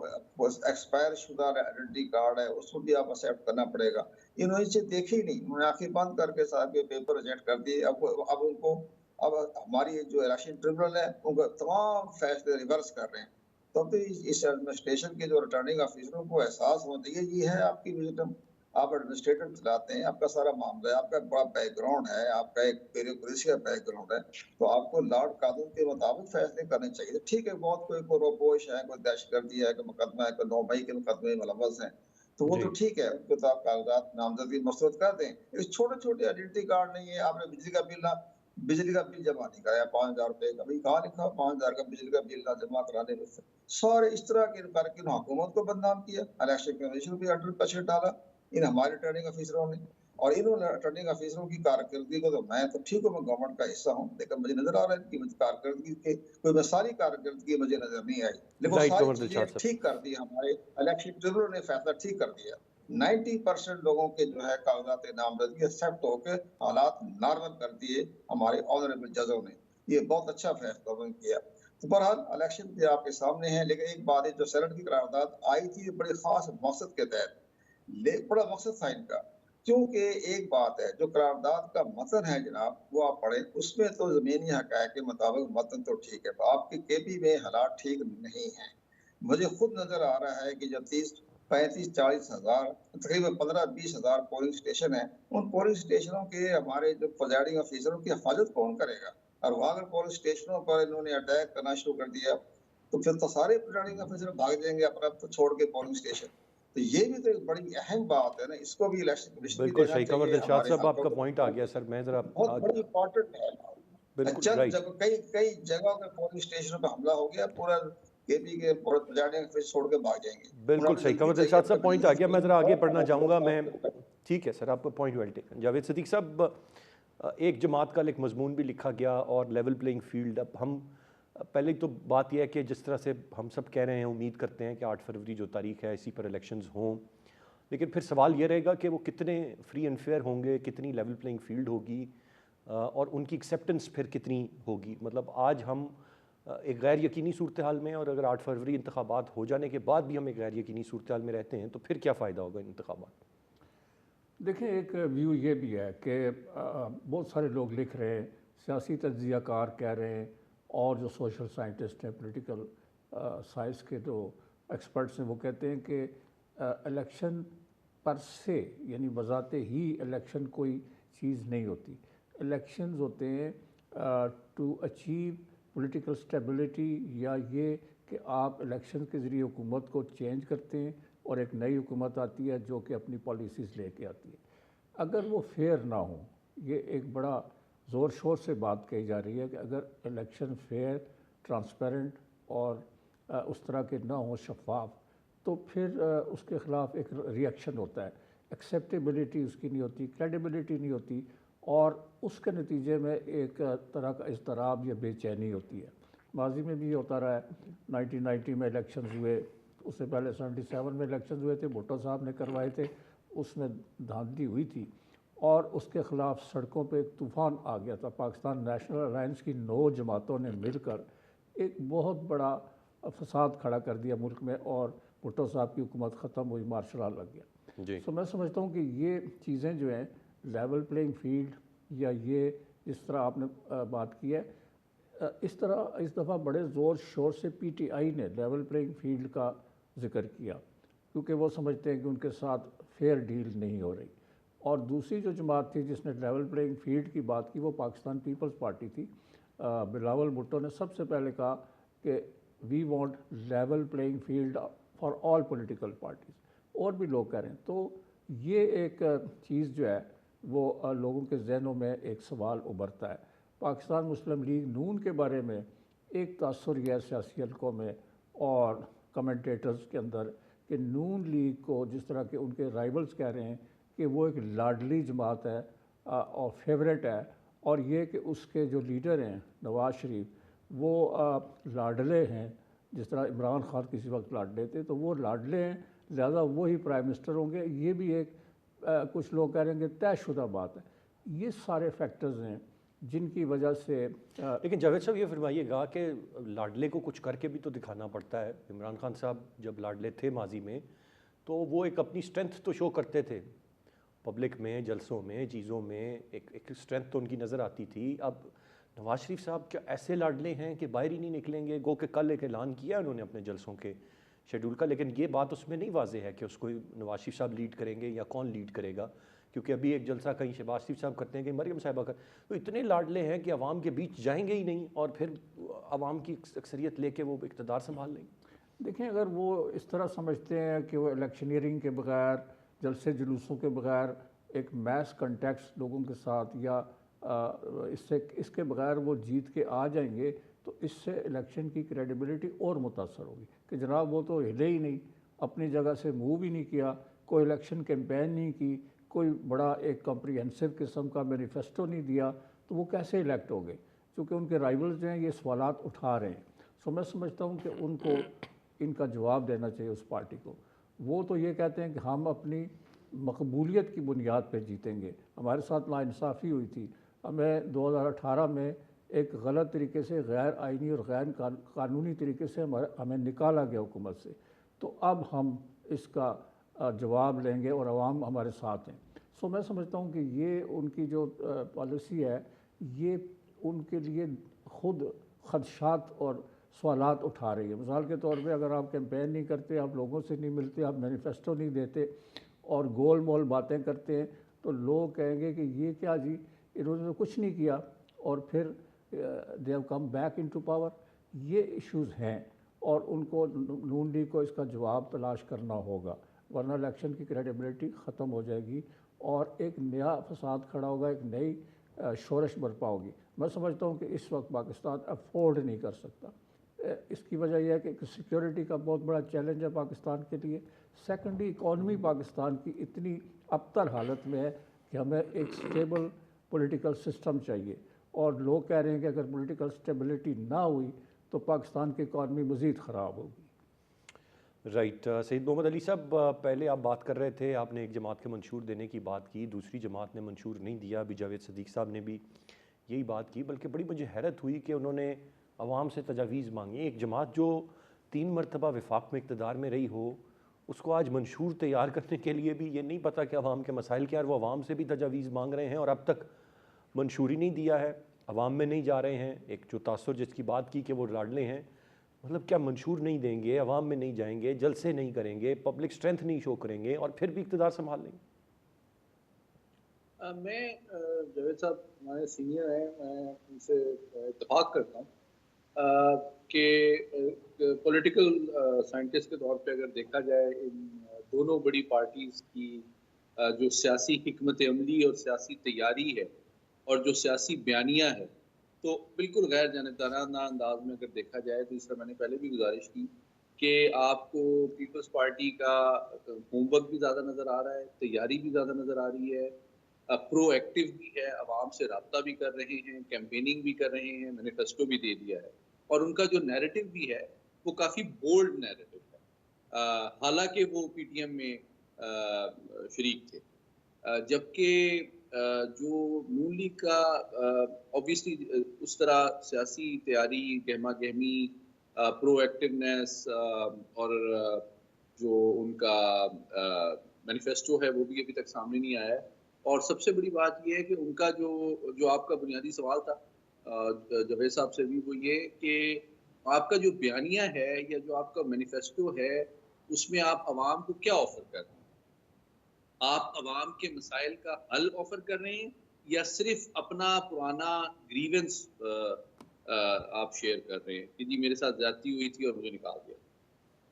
एक्सपायर शुदा आइडेंटिटी कार्ड है, उसको भी आप एक्सेप्ट करना पड़ेगा। इन्होंने इसे देखी ही नहीं, उन्होंने आंखें बंद करके साहब के पेपर रिजेक्ट कर दिए। अब उनको अब हमारी जो इलेक्शन ट्रिब्यूनल है उनको तमाम फैसले रिवर्स कर रहे हैं। तो अब तो इस एडमिनिस्ट्रेशन के जो रिटर्निंग ऑफिसरों को एहसास होना चाहिए, ये है आपकी विजडम। आप एडमिनिस्ट्रेटर चलाते हैं, आपका सारा मामला है, आपका बड़ा बैकग्राउंड है, आपका एक ब्यूरोक्रेसी का बैकग्राउंड है, तो आपको लॉ कानून के मुताबिक फैसले करने चाहिए। ठीक है, बहुत कोई रोपोश है, कोई दहशतगर्दी है, कोई मुकदमा है, कोई 9 मई के मुकदमे में मुलव्वस है, तो वो जी। तो ठीक है, उनको तो आप कागजात नामजदगी मस्तरद कर दें। इस छोटे-छोटे आइडेंटिटी कार्ड नहीं है, आपने बिजली का बिल जमा नहीं कराया 5,000 रुपए का, भाई कहाँ लिखा 5,000 का बिजली का बिल ना जमा कराने में। सारे इस तरह के करके हुकूमत को बदनाम किया, इलेक्शन कमीशन भी अंडर प्रेशर डाला इन हमारे रिटर्निंग ऑफिसरों ने। और इन्होंने रिटर्निंग ऑफिसरों की कारकर्दगी को, तो मैं तो ठीक हूँ, मैं गवर्नमेंट का हिस्सा हूँ, लेकिन मुझे नजर आ रहा है कि मुझे कारकर्दगी के कोई मैं सारी कारकर्दगी मुझे नजर नहीं आई, लेकिन वो राइट सारी कमर दिलशाद चीजें साहब। ठीक कर दी। हमारे इलेक्शन ट्रिब्यूनल ने फैसला ठीक कर दिया। 90% लोगों के जो है कागजात नामजदगी एक्सेप्ट होकर हालात नॉर्मल कर दिए हमारे ऑनरेबल जजों ने। ये बहुत अच्छा फैसला उन्होंने किया। तो बहरहाल इलेक्शन भी आपके सामने है, लेकिन एक बात है, जो सेनेट की करारदाद आई थी बड़े खास मकसद के तहत, बड़ा मकसद था इनका। क्योंकि एक बात है, जो करारदाद का मतन है जनाब, वो आप पढ़े, उसमें तो जमीनी हक़ाइक़ के मुताबिक मतन तो ठीक है, आपके केपी में हालात ठीक नहीं है। मुझे खुद नजर आ रहा है कि जो 30-35-40 हजार, तकरीबन 15-20 हजार पोलिंग स्टेशन है, उन पोलिंग स्टेशनों के हमारे जो प्रिजाइडिंग ऑफिसरों की हिफाजत कौन करेगा? और वहां अगर पोलिंग स्टेशनों पर इन्होंने अटैक करना शुरू कर दिया, तो फिर तो सारे प्रिजाइडिंग ऑफिसर भाग जाएंगे अपना तो छोड़ के पोलिंग स्टेशन। तो ये भी तो एक बड़ी अहम बात है ना, इसको भी इलेक्शन कमीशन भी बिल्कुल देखना सही कमर चाहिए, दिलशाद हमारे साहब, हकों आपका को पॉइंट आ गया सर। मैं ज़रा बहुत बड़ी इम्पोर्टेंट है। बिल्कुल चंद राइट। जगह कई कई जगहों पे पोलिंग स्टेशनों पे हमला हो गया, पूरा केपी के पूरा प्रिजाइडिंग ऑफिसर छोड़ के भाग जाएंगे। बिल्कुल उन्हें सही जल्दी कमर चाहिए दिलशाद अपना साहब, पॉइंट आ बिजली गया। मैं बिल ज़रा आगे और पढ़ना चाहूँगा। मैं हमारे ठीक है सर, आपका point well taken. Javed Sadiq साहब, एक जमात का एक मजमून भी लिखा गया और लेवल प्लेइंग फील्ड। अब हम पहले तो बात यह है कि जिस तरह से हम सब कह रहे हैं, उम्मीद करते हैं कि 8 फरवरी जो तारीख है, इसी पर इलेक्शंस हों, लेकिन फिर सवाल ये रहेगा कि वो कितने फ्री एंड फेयर होंगे, कितनी लेवल प्लेइंग फील्ड होगी, और उनकी एक्सेप्टेंस फिर कितनी होगी। मतलब आज हम एक गैर यकीनी सूरत हाल में, और अगर 8 फरवरी इंतखाबात हो जाने के बाद भी हम एक गैर यकीनी सूरत हाल में रहते हैं, तो फिर क्या फ़ायदा होगा इन इंतखाबात? देखिए, एक व्यू ये भी है कि बहुत सारे लोग लिख रहे हैं, सियासी तज्ज़ियाकार कह रहे हैं, और जो सोशल साइंटिस्ट हैं, पॉलिटिकल साइंस के जो एक्सपर्ट्स हैं, वो कहते हैं कि इलेक्शन पर से, यानी बजाते ही इलेक्शन कोई चीज़ नहीं होती। इलेक्शंस होते हैं टू अचीव पॉलिटिकल स्टेबिलिटी, या ये कि आप इलेक्शन के ज़रिए हुकूमत को चेंज करते हैं और एक नई हुकूमत आती है जो कि अपनी पॉलिसीज़ लेके आती है। अगर वो फेयर ना हो, ये एक बड़ा ज़ोर शोर से बात कही जा रही है कि अगर इलेक्शन फेयर, ट्रांसपेरेंट और उस तरह के ना हो, शफाफ, तो फिर उसके ख़िलाफ़ एक रिएक्शन होता है, एक्सेप्टेबिलिटी उसकी नहीं होती, क्रेडिबिलिटी नहीं होती, और उसके नतीजे में एक तरह का इज़्तिराब या बेचैनी होती है। माजी में भी ये होता रहा है। 1990 में इलेक्शन हुए, उससे पहले 77 में इलेक्शन हुए थे, भुट्टो साहब ने करवाए थे, उसमें धांधली हुई थी और उसके ख़िलाफ़ सड़कों पे एक तूफ़ान आ गया था। पाकिस्तान नेशनल अलायंस की 9 जमातों ने मिलकर एक बहुत बड़ा फसाद खड़ा कर दिया मुल्क में, और भुट्टो साहब की हुकूमत ख़त्म हुई, मार्शल लॉ लग गया। जी। तो मैं समझता हूँ कि ये चीज़ें जो हैं, लेवल प्लेइंग फील्ड, या ये जिस तरह आपने बात की है, इस दफ़ा बड़े ज़ोर शोर से पीटीआई ने लेवल प्लेइंग फील्ड का जिक्र किया, क्योंकि वो समझते हैं कि उनके साथ फेयर डील नहीं हो रही। और दूसरी जो जमात थी जिसने लेवल प्लेइंग फील्ड की बात की, वो पाकिस्तान पीपल्स पार्टी थी। बिलावल भुट्टो ने सबसे पहले कहा कि we want level playing field for all political parties, और भी लोग कह रहे हैं। तो ये एक चीज़ जो है वो लोगों के जहनों में एक सवाल उभरता है। पाकिस्तान मुस्लिम लीग नून के बारे में एक तासुर यह सियासी हलकों में और कमेंटेटर्स के अंदर कि नून लीग को, जिस तरह के उनके राइवल्स कह रहे हैं कि वो एक लाडली जमात है और फेवरेट है, और ये कि उसके जो लीडर हैं नवाज़ शरीफ, वो लाडले हैं, जिस तरह इमरान खान किसी वक्त लाडले थे, तो वो लाडले हैं, लिहाजा वही प्राइम मिनिस्टर होंगे। ये भी एक कुछ लोग कह रहे हैं कि तयशुदा बात है। ये सारे फैक्टर्स हैं जिनकी वजह से लेकिन जावेद साहब ये फरमाइएगा कि लाडले को कुछ करके भी तो दिखाना पड़ता है। इमरान खान साहब जब लाडले थे माजी में, तो वो एक अपनी स्ट्रेंथ तो शो करते थे पब्लिक में, जलसों में, चीज़ों में, एक स्ट्रेंथ तो उनकी नज़र आती थी। अब नवाज शरीफ साहब क्या ऐसे लाडले हैं कि बाहर ही नहीं निकलेंगे? गो के कल एक ऐलान किया उन्होंने अपने जलसों के शेड्यूल का, लेकिन ये बात उसमें नहीं वाजे है कि उसको नवाज शरीफ साहब लीड करेंगे या कौन लीड करेगा, क्योंकि अभी एक जलसा कहीं शहबाज शरीफ साहब करते हैं, कहीं मरियम साहिबा कर, तो इतने लाडले हैं कि अवाम के बीच जाएंगे ही नहीं और फिर अवाम की अक्सरियत लेके वो इक़्तिदार संभाल लेंगे। देखें, अगर वो इस तरह समझते हैं कि वो इलेक्शनियरिंग के बगैर, जलसे जुलूसों के बगैर, एक मैस कंटेक्स्ट लोगों के साथ या इसके बगैर वो जीत के आ जाएंगे, तो इससे इलेक्शन की क्रेडिबिलिटी और मुतासर होगी कि जनाब वो तो हिले ही नहीं, अपनी जगह से मूव ही नहीं किया, कोई इलेक्शन कैंपेन नहीं की, कोई बड़ा एक कॉम्प्रिहेंसिव किस्म का मैनिफेस्टो नहीं दिया, तो वो कैसे इलेक्ट हो गए? क्योंकि उनके राइवल्स जो हैं ये सवालात उठा रहे हैं। सो मैं समझता हूँ कि उनको इनका जवाब देना चाहिए उस पार्टी को। वो तो ये कहते हैं कि हम अपनी मकबूलियत की बुनियाद पर जीतेंगे। हमारे साथ नाइंसाफ़ी हुई थी, हमें 2018 में एक गलत तरीके से, गैर आइनी और गैर कानूनी तरीके से हमें निकाला गया हुकूमत से। तो अब हम इसका जवाब लेंगे और अवाम हमारे साथ हैं। सो मैं समझता हूँ कि ये उनकी जो पॉलिसी है, ये उनके लिए ख़ुद खदशात और सवालात उठा रही है। मिसाल के तौर पे अगर आप कैंपेन नहीं करते, आप लोगों से नहीं मिलते, आप मैनिफेस्टो नहीं देते और गोल मोल बातें करते हैं, तो लोग कहेंगे कि ये क्या जी, इन्होंने तो कुछ नहीं किया और फिर they have come back into power. ये इश्यूज़ हैं और उनको नून लीग को इसका जवाब तलाश करना होगा, वरना इलेक्शन की क्रेडिबिलिटी ख़त्म हो जाएगी और एक नया फसाद खड़ा होगा, एक नई शोरश बरपा होगी। मैं समझता हूँ कि इस वक्त पाकिस्तान अफोर्ड नहीं कर सकता। इसकी वजह यह है कि सिक्योरिटी का बहुत बड़ा चैलेंज है पाकिस्तान के लिए। सेकेंडरी, इकॉनमी पाकिस्तान की इतनी अबतर हालत में है कि हमें एक स्टेबल पॉलिटिकल सिस्टम चाहिए और लोग कह रहे हैं कि अगर पॉलिटिकल स्टेबिलिटी ना हुई तो पाकिस्तान की इकॉनमी मज़ीद ख़राब होगी। राइट। सईद मोहम्मद अली साहब, पहले आप बात कर रहे थे, आपने एक जमात के मंशूर देने की बात की, दूसरी जमात ने मंशूर नहीं दिया। अभी जावेद सदीक साहब ने भी यही बात की, बल्कि बड़ी मुझे हैरत हुई कि उन्होंने अवाम से तजावीज़ मांगी। एक जमात जो 3 मरतबा वफाक में इक़्तिदार में रही हो, उसको आज मंशूर तैयार करने के लिए भी ये नहीं पता कि अवाम के मसाइल क्या है, वो अवाम से भी तजावीज़ मांग रहे हैं और अब तक मंशूर ही नहीं दिया है, अवाम में नहीं जा रहे हैं। एक जो तासुर जिसकी बात की कि वो लाडले हैं, मतलब क्या मंशूर नहीं देंगे, अवाम में नहीं जाएंगे, जलसे नहीं करेंगे, पब्लिक स्ट्रेंथ नहीं शो करेंगे और फिर भी इक़्तिदार संभाल लेंगे? मैं जावेद साहब हमारे सीनियर हैं, मैं उनसे इत्तेफाक करता हूँ कि पॉलिटिकल साइंटिस्ट के तौर पे अगर देखा जाए इन दोनों बड़ी पार्टीज़ की जो सियासी हिकमत अमली और सियासी तैयारी है और जो सियासी बयानिया है, तो बिल्कुल गैर जानबदाराना अंदाज में अगर देखा जाए, तो इसका मैंने पहले भी गुजारिश की कि आपको पीपल्स पार्टी का होमवर्क भी ज़्यादा नज़र आ रहा है, तैयारी भी ज़्यादा नज़र आ रही है, प्रोएक्टिव भी है, अवाम से रब्ता भी कर रहे हैं, कैंपेनिंग भी कर रहे हैं, मैनिफेस्टो भी दे दिया है और उनका जो नैरेटिव भी है वो काफ़ी बोल्ड नैरेटिव है। हालांकि वो पीटीएम में शरीक थे, जबकि जो नून लीग का ऑब्वियसली उस तरह सियासी तैयारी, गहमा गहमी, प्रोएक्टिवनेस और जो उनका मैनिफेस्टो है वो भी अभी तक सामने नहीं आया है। और सबसे बड़ी बात ये है कि उनका जो आपका बुनियादी सवाल था जावेद साहब से भी, वो ये कि आपका जो बयानिया है या जो आपका मैनिफेस्टो है, उसमें आप अवाम को क्या ऑफर कर रहे हैं? आप अवाम के मसाइल का हल ऑफर कर रहे हैं या सिर्फ अपना पुराना ग्रीवेंस आप शेयर कर रहे हैं कि जी मेरे साथ ज्यादती हुई थी और मुझे निकाल दिया,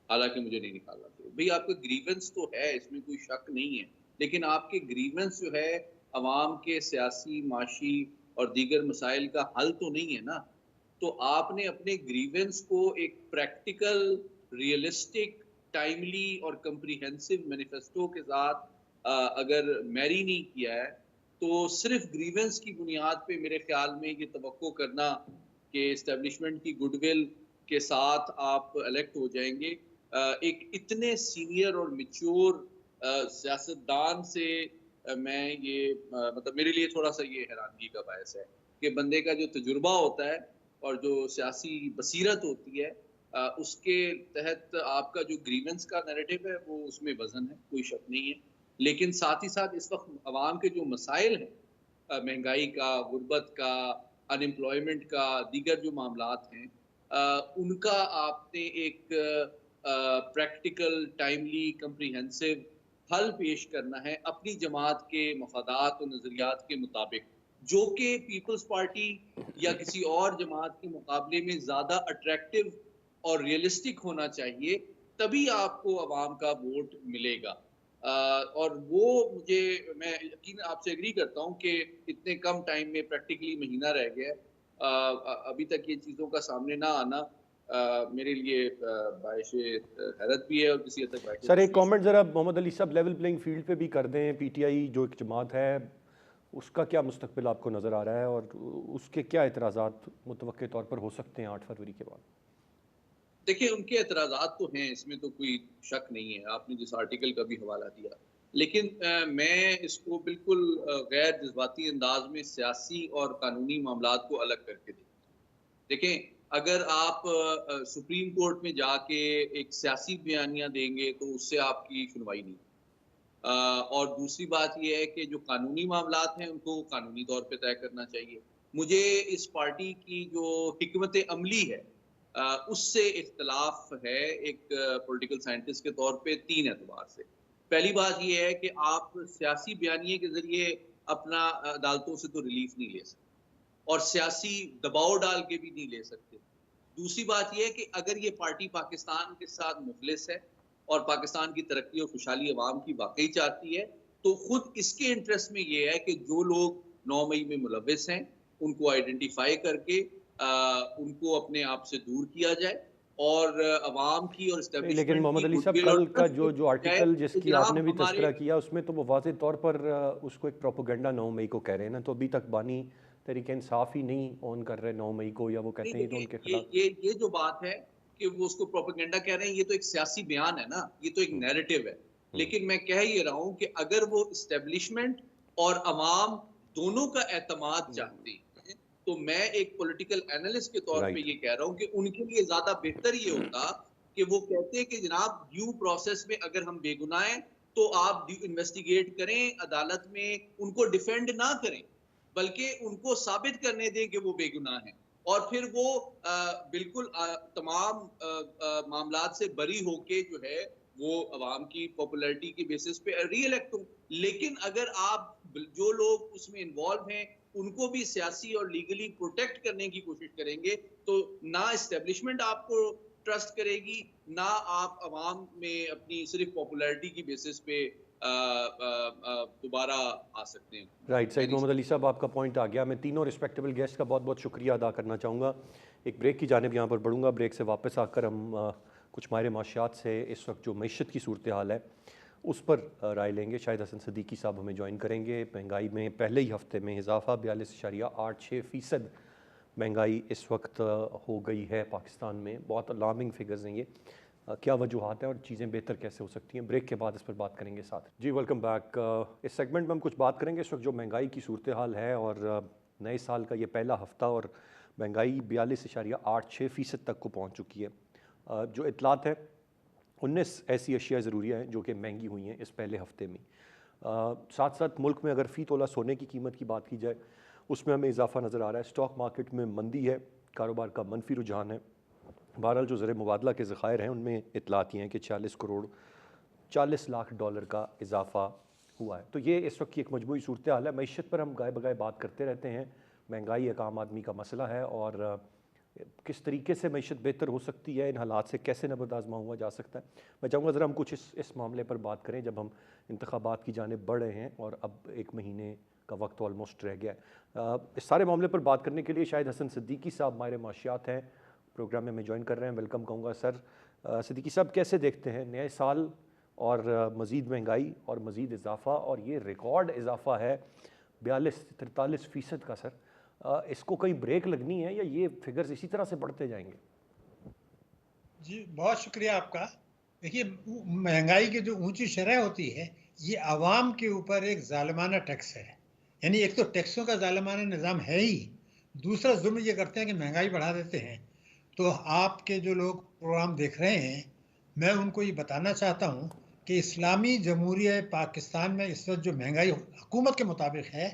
हालांकि मुझे नहीं निकालना चाहिए। भाई आपका ग्रीवेंस तो है, इसमें कोई शक नहीं है, लेकिन आपके ग्रीवेंस जो है अवाम के सियासी, माशी और दीगर मसाइल का हल तो नहीं है ना। तो आपने अपने ग्रीवेंस को एक प्रैक्टिकल, रियलिस्टिक, टाइमली और कम्प्रीहेंसिव मैनिफेस्टो के साथ अगर मैरी नहीं किया है, तो सिर्फ ग्रीवेंस की बुनियाद पे मेरे ख्याल में ये तवक्को करना कि इस्टेब्लिशमेंट की गुडविल के साथ आप इलेक्ट हो जाएंगे, एक इतने सीनियर और मैच्योर सियासतदान से मैं ये मतलब मेरे लिए थोड़ा सा ये हैरानगी का बायस है। कि बंदे का जो तजुर्बा होता है और जो सियासी बसीरत होती है उसके तहत आपका जो ग्रीवेंस का नैरेटिव है वो उसमें वजन है, कोई शक नहीं है। लेकिन साथ ही साथ इस वक्त अवाम के जो मसाइल हैं, महंगाई का, गुर्बत का, अनएम्प्लॉयमेंट का, दीगर जो मामलात हैं, उनका आपने एक प्रैक्टिकल, टाइमली, कम्प्रिहेंसिव हल पेश करना है अपनी जमात के मफादात और नज़रियात के मुताबिक, जो कि पीपल्स पार्टी या किसी और जमात के मुकाबले में ज़्यादा अट्रैक्टिव और रियलिस्टिक होना चाहिए, तभी आपको अवाम का वोट मिलेगा। और वो मैं यकीन आपसे एग्री करता हूँ कि इतने कम टाइम में प्रैक्टिकली महीना रह गया है, अभी तक ये चीज़ों का सामने ना आना मेरे लिए बाइश हैरत भी है और किसी हद तक बाइश सर एक तशवीश भी। कमेंट ज़रा मोहम्मद अली साहब लेवल प्लेइंग फील्ड पे भी कर दें। पीटीआई जो एक जमात है उसका क्या मुस्तकबिल आपको नज़र आ रहा है और उसके क्या एतराज़ात मुतवक्के तौर पर हो सकते हैं 8 फरवरी के बाद? देखिए, उनके एतराज़ात तो हैं, इसमें तो कोई शक नहीं है, आपने जिस आर्टिकल का भी हवाला दिया। लेकिन मैं इसको बिल्कुल गैर जज़्बाती अंदाज़ में सियासी और कानूनी मामलात को अलग करके देखें, अगर आप सुप्रीम कोर्ट में जाके एक सियासी बयानिया देंगे, तो उससे आपकी सुनवाई नहीं। और दूसरी बात ये है कि जो कानूनी मामलात हैं, उनको कानूनी तौर पे तय करना चाहिए। मुझे इस पार्टी की जो हिकमत अमली है, उससे इख्तलाफ है एक पॉलिटिकल साइंटिस्ट के तौर पे 3 एतबार से। पहली बात ये है कि आप सियासी बयानिए के ज़रिए अपना अदालतों से तो रिलीफ नहीं ले सकते और सियासी दबाव डाल के भी नहीं ले सकते। दूसरी बात ये है कि अगर ये पार्टी पाकिस्तान के साथ मुखलिस है और पाकिस्तान की तरक्की और खुशहाली अवाम की वाकई चाहती है, तो खुद इसके इंटरेस्ट में ये है कि जो लोग 9 मई में मुलव्विस हैं, उनको आइडेंटिफाई करके उनको अपने आप से दूर किया जाए और अवाम की और नहीं, लेकिन एस्टेब्लिशमेंट की मोहम्मद अली साहब गुडविल और कल का ट्रस्ट को जो जाए आर्टिकल कि जिसकी आपने जनाब भी हमारे तज़किरा किया उसमें तो वो वाज़ेह तौर पर उसको एक प्रोपेगेंडा 9 मई को कह रहे हैं ना, तो अभी तक बानी तहरीक इंसाफ ही नहीं ऑन कर रहे 9 मई को, या वो नहीं, कहते हैं ये तो देखिए उनके ये खिलाफ। ये ये जो बात है कि वो उसको प्रोपेगेंडा कह रहे हैं, ये तो एक सियासी बयान है ना, ये तो एक हम्म, नैरेटिव है। हम्म, लेकिन मैं कह ये रहा हूँ कि अगर वो एस्टेब्लिशमेंट और अवाम दोनों का एतमाद चाहती हैं, तो मैं एक पॉलिटिकल एनालिस्ट के तौर पे राइट। ये कह रहा हूँ कि उनके लिए ज़्यादा बेहतर ये होता कि वो कहते हैं कि जनाब ड्यू प्रोसेस में अगर हम बेगुनाह हैं, तो आप ड्यू इन्वेस्टिगेट करें, अदालत में उनको डिफेंड ना करें, बल्कि उनको साबित करने दें कि वो बेगुनाह हैं। और फिर वो बिल्कुल तमाम मामलात से बरी होके जो है वो अवाम की पॉपुलैरिटी की बेसिस पे री-इलेक्ट हो। लेकिन अगर आप जो लोग उसमें इन्वॉल्व हैं, उनको भी सियासी और लीगली प्रोटेक्ट करने की कोशिश करेंगे, तो ना एस्टेब्लिशमेंट आपको ट्रस्ट करेगी, ना आप अवाम में अपनी सिर्फ पॉपुलैरिटी की बेसिस पे दोबारा आ सकते हैं। राइट। मैं सईद नहीं मोहम्मद अली समझता। साहब आपका पॉइंट आ गया। मैं तीनों रिस्पेक्टेबल गेस्ट का बहुत बहुत शुक्रिया अदा करना चाहूँगा। एक ब्रेक की जानिब यहाँ पर बढ़ूँगा। ब्रेक से वापस आकर हम कुछ माहिर माशियात से इस वक्त जो मईशत की सूरत हाल है उस पर राय लेंगे। शाहिद हसन सिद्दीकी साहब हमें ज्वाइन करेंगे। महंगाई में पहले ही हफ्ते में इजाफा 42.86% महंगाई इस वक्त हो गई है पाकिस्तान में। बहुत अलार्मिंग फिगर्स हैं ये। क्या वजूहात हैं और चीज़ें बेहतर कैसे हो सकती हैं, ब्रेक के बाद इस पर बात करेंगे साथ। जी वेलकम बैक। इस सेगमेंट में हम कुछ बात करेंगे इस वक्त जो महंगाई की सूरत हाल है और नए साल का ये पहला हफ्ता और महंगाई 42.86% तक को पहुँच चुकी है। जो इतलात है 19 ऐसी अशिया ज़रूरियाँ हैं जो कि महंगी हुई हैं इस पहले हफ्ते में। साथ साथ मुल्क में अगर फ़ी तोला सोने की कीमत की बात की जाए उसमें हमें इजाफा नज़र आ रहा है। स्टॉक मार्केट में मंदी है, कारोबार का मनफी रुझान है। बहरहाल जो ज़र मुबादला के ज़खायर हैं उनमें इतलात ये हैं कि 40 करोड़ 40 लाख डॉलर का इजाफा हुआ है। तो ये इस वक्त की एक मजमूई सूरत हाल है। मईशत पर हम गाय बगाए बात करते रहते हैं। महंगाई एक आम आदमी का मसला है और किस तरीके से मईशत बेहतर हो सकती है, इन हालात से कैसे नबर्द आज़मा हुआ जा सकता है। मैं चाहूँगा ज़रा हम कुछ इस मामले पर बात करें जब हम इंतखाबात की जानिब बढ़ रहे हैं और अब 1 महीने का वक्त ऑलमोस्ट रह गया है। इस सारे मामले पर बात करने के लिए शाहिद हसन सिद्दीकी साहब माहिर माशियात हैं, प्रोग्राम में ज्वाइन कर रहे हैं। वेलकम कहूँगा सर। सिद्दीकी साहब कैसे देखते हैं नए साल और मज़ीद महंगाई और मज़ीद इजाफ़ा, और ये रिकॉर्ड इजाफ़ा है 42-43% का सर, इसको कहीं ब्रेक लगनी है या ये फिगर्स इसी तरह से बढ़ते जाएंगे? जी बहुत शुक्रिया आपका। देखिए महंगाई की जो ऊंची शरह होती है ये आवाम के ऊपर एक जालिमाना टैक्स है। यानी एक तो टैक्सों का जालिमाना निज़ाम है ही, दूसरा जुल्म ये करते हैं कि महंगाई बढ़ा देते हैं। तो आपके जो लोग प्रोग्राम देख रहे हैं, मैं उनको ये बताना चाहता हूँ कि इस्लामी जमहूरिया पाकिस्तान में इस वक्त जो महंगाई हुकूमत के मुताबिक है,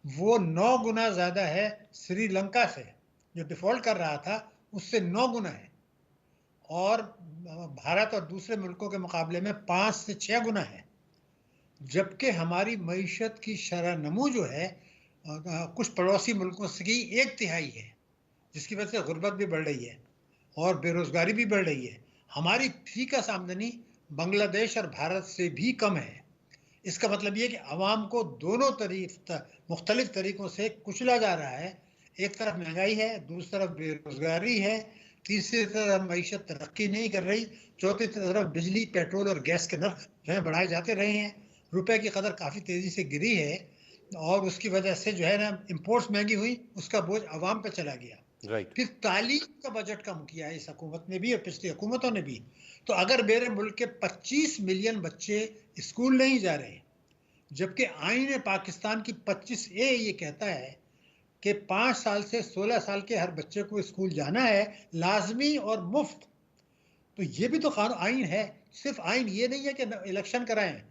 वो 9 गुना ज़्यादा है श्रीलंका से, जो डिफ़ॉल्ट कर रहा था उससे 9 गुना है, और भारत और दूसरे मुल्कों के मुकाबले में 5 से 6 गुना है। जबकि हमारी मईशत की शरह नमू जो है कुछ पड़ोसी मुल्कों से की 1/3 है, जिसकी वजह से गुर्बत भी बढ़ रही है और बेरोज़गारी भी बढ़ रही है। हमारी फीकस आमदनी बांग्लादेश और भारत से भी कम है। इसका मतलब ये कि अवाम को दोनों मुख्तलिफ तरीक़ों से कुचला जा रहा है। एक तरफ महंगाई है, दूसरी तरफ बेरोज़गारी है, तीसरी तरफ मईशत तरक्की नहीं कर रही, चौथी तरफ बिजली, पेट्रोल और गैस के नर्ख जो है बढ़ाए जाते रहे हैं। रुपए की कदर काफ़ी तेज़ी से गिरी है और उसकी वजह से जो है ना इम्पोर्ट्स महंगी हुई, उसका बोझ अवाम पे चला गया। राइट। फिर तालीम का बजट कम किया है इस हुकूमत ने भी और पिछली हुकूमतों ने भी। तो अगर मेरे मुल्क के 25 मिलियन बच्चे स्कूल नहीं जा रहे, जबकि आईन पाकिस्तान की 25A ये कहता है कि 5 साल से 16 साल के हर बच्चे को स्कूल जाना है, लाजमी और मुफ्त। तो ये भी तो कानून आईन है। सिर्फ आईन ये नहीं है कि इलेक्शन कराएं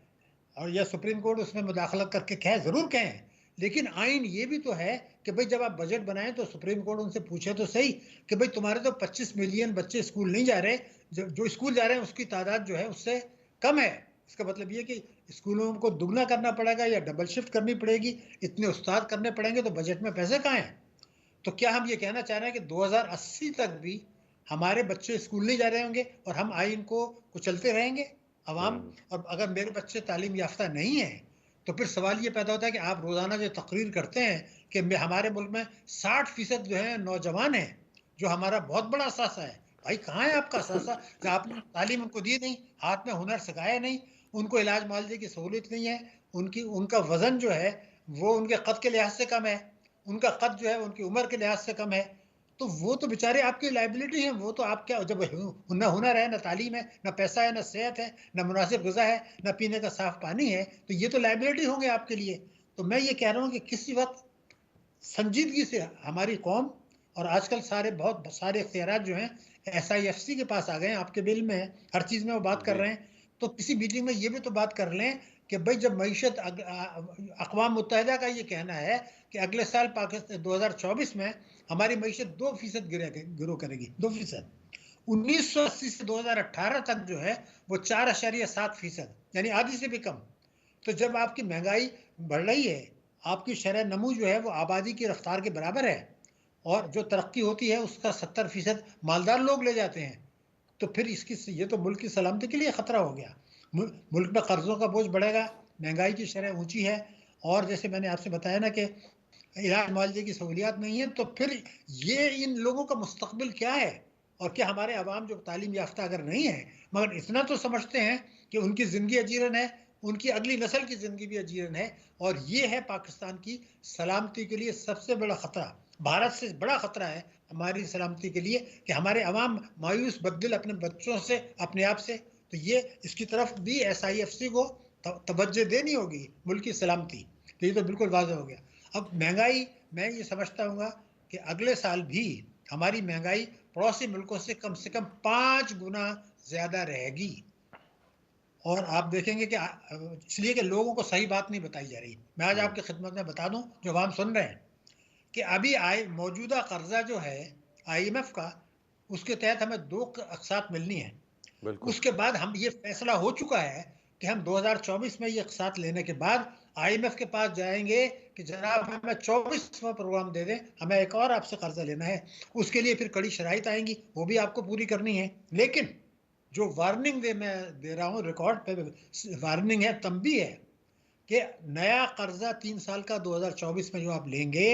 और या सुप्रीम कोर्ट उसमें मुदाखलत करके कहे, ज़रूर कहें, लेकिन आइन ये भी तो है कि भाई जब आप बजट बनाएं तो सुप्रीम कोर्ट उनसे पूछे तो सही कि भाई तुम्हारे तो 25 मिलियन बच्चे स्कूल नहीं जा रहे, जो स्कूल जा रहे हैं उसकी तादाद जो है उससे कम है। इसका मतलब ये कि स्कूलों को दुगना करना पड़ेगा या डबल शिफ्ट करनी पड़ेगी, इतने उस्ताद करने पड़ेंगे, तो बजट में पैसे कहाँ हैं? तो क्या हम ये कहना चाह रहे हैं कि 2080 तक भी हमारे बच्चे स्कूल नहीं जा रहे होंगे और हम आइन को कुचलते रहेंगे अवाम? और अगर मेरे बच्चे तालीम याफ्ता नहीं है तो फिर सवाल ये पैदा होता है कि आप रोज़ाना जो तकरीर करते हैं कि हमारे मुल्क में 60% जो है नौजवान हैं, जो हमारा बहुत बड़ा असासा है। भाई कहाँ है आपका असासा कि आपने तालीम उनको दी नहीं, हाथ में हुनर सिखाया नहीं, उनको इलाज मुआवजे की सहूलियत नहीं है, उनका वज़न जो है वो उनके कद के लिहाज से कम है, उनका कद जो है उनकी उम्र के लिहाज से कम है। तो वो तो बेचारे आपकी लाइबिलिटी हैं। वो तो आप क्या, जब ना हुनर है, ना तालीम है, ना पैसा है, ना सेहत है, ना मुनासिब ग़िज़ा है, ना पीने का साफ पानी है, तो ये तो लाइबिलिटी होंगे आपके लिए। तो मैं ये कह रहा हूँ कि किसी वक्त संजीदगी से हमारी कौम, और आजकल बहुत सारे इख्तियारात जो हैं SIFC के पास आ गए हैं, आपके बिल में है, हर चीज़ में वो बात कर रहे हैं। तो किसी मीटिंग में ये भी तो बात कर लें कि भाई जब मईशत अक़वाम मुत्तहिदा का ये कहना है कि अगले साल पाकिस्तान 2024 में हमारी मईशत 2% ग्रो करेगी, 2%। 1980 से 2018 तक जो है वो 4.7%, यानी आधी से भी कम। तो जब आपकी महंगाई बढ़ रही है, आपकी शरह नमू जो है वो आबादी की रफ्तार के बराबर है, और जो तरक्की होती है उसका 70% मालदार लोग ले जाते हैं, तो फिर ये तो मुल्क की सलामती के लिए ख़तरा हो गया। मुल्क में कर्ज़ों का बोझ बढ़ेगा, महंगाई की शरह ऊँची है, और जैसे मैंने आपसे बताया ना कि इलाज मुआवजे की सहूलियात नहीं है, तो फिर ये इन लोगों का मुस्तकबिल क्या है? और क्या हमारे अवाम जो तालीम याफ्ता अगर नहीं है, मगर इतना तो समझते हैं कि उनकी ज़िंदगी अजीरन है, उनकी अगली नस्ल की ज़िंदगी भी अजीरन है, और ये है पाकिस्तान की सलामती के लिए सबसे बड़ा ख़तरा। भारत से बड़ा ख़तरा है हमारी सलामती के लिए कि हमारे अवाम मायूस बददिल अपने बच्चों से, अपने आप से। तो ये इसकी तरफ भी SIFC को तवज्जो देनी होगी, मुल्क की सलामती। तो ये तो बिल्कुल वाज़ेह हो गया। अब महंगाई, मैं ये समझता हूँ कि अगले साल भी हमारी महंगाई पड़ोसी मुल्कों से कम 5 गुना ज़्यादा रहेगी। और आप देखेंगे कि इसलिए कि लोगों को सही बात नहीं बताई जा रही। मैं आज आपकी खिदमत में बता दूं, जो आवाम सुन रहे हैं, कि अभी मौजूदा कर्जा जो है IMF का, उसके तहत हमें 2 अक़सात मिलनी है। उसके बाद हम ये फैसला हो चुका है कि हम 2024 में ये अक़सात लेने के बाद IMF के पास जाएंगे कि जनाब हमें 24वां प्रोग्राम दे दें, हमें एक और आपसे कर्जा लेना है। उसके लिए फिर कड़ी शराइत आएंगी, वो भी आपको पूरी करनी है। लेकिन जो वार्निंग मैं दे रहा हूँ, रिकॉर्ड पे वार्निंग है, तंबीह है कि नया कर्जा 3 साल का 2024 में जो आप लेंगे,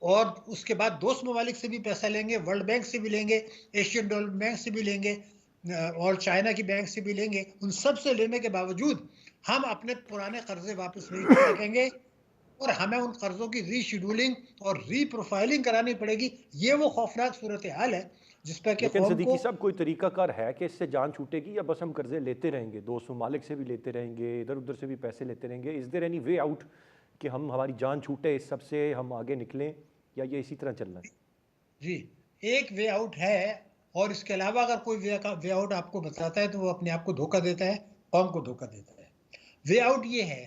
और उसके बाद दोस्त ममालिक से भी पैसा लेंगे, वर्ल्ड बैंक से भी लेंगे, एशियन डेवलपमेंट बैंक से भी लेंगे, और चाइना की बैंक से भी लेंगे, उन सब से लेने के बावजूद हम अपने पुराने कर्जे वापस नहीं कर सकेंगे, और हमें उन कर्जों की रीशेड्यूलिंग और रीप्रोफाइलिंग करानी पड़ेगी। ये वो खौफनाक सूरत हाल है जिस पर कि लेकिन कौम सिद्दीकी को। साहब, कोई तरीकाकार है कि इससे जान छूटेगी, या बस हम कर्जे लेते रहेंगे, दोस्त ममालिक से भी लेते रहेंगे, इधर उधर से भी पैसे लेते रहेंगे? Is there any way out कि हमारी जान छूटे, इस सब से हम आगे निकलें, या ये इसी तरह चलना है? जी, एक वे आउट है, और इसके अलावा अगर कोई वे आउट आपको बताता है तो वो अपने आप को धोखा देता है, कौम को धोखा देता है। वे आउट ये है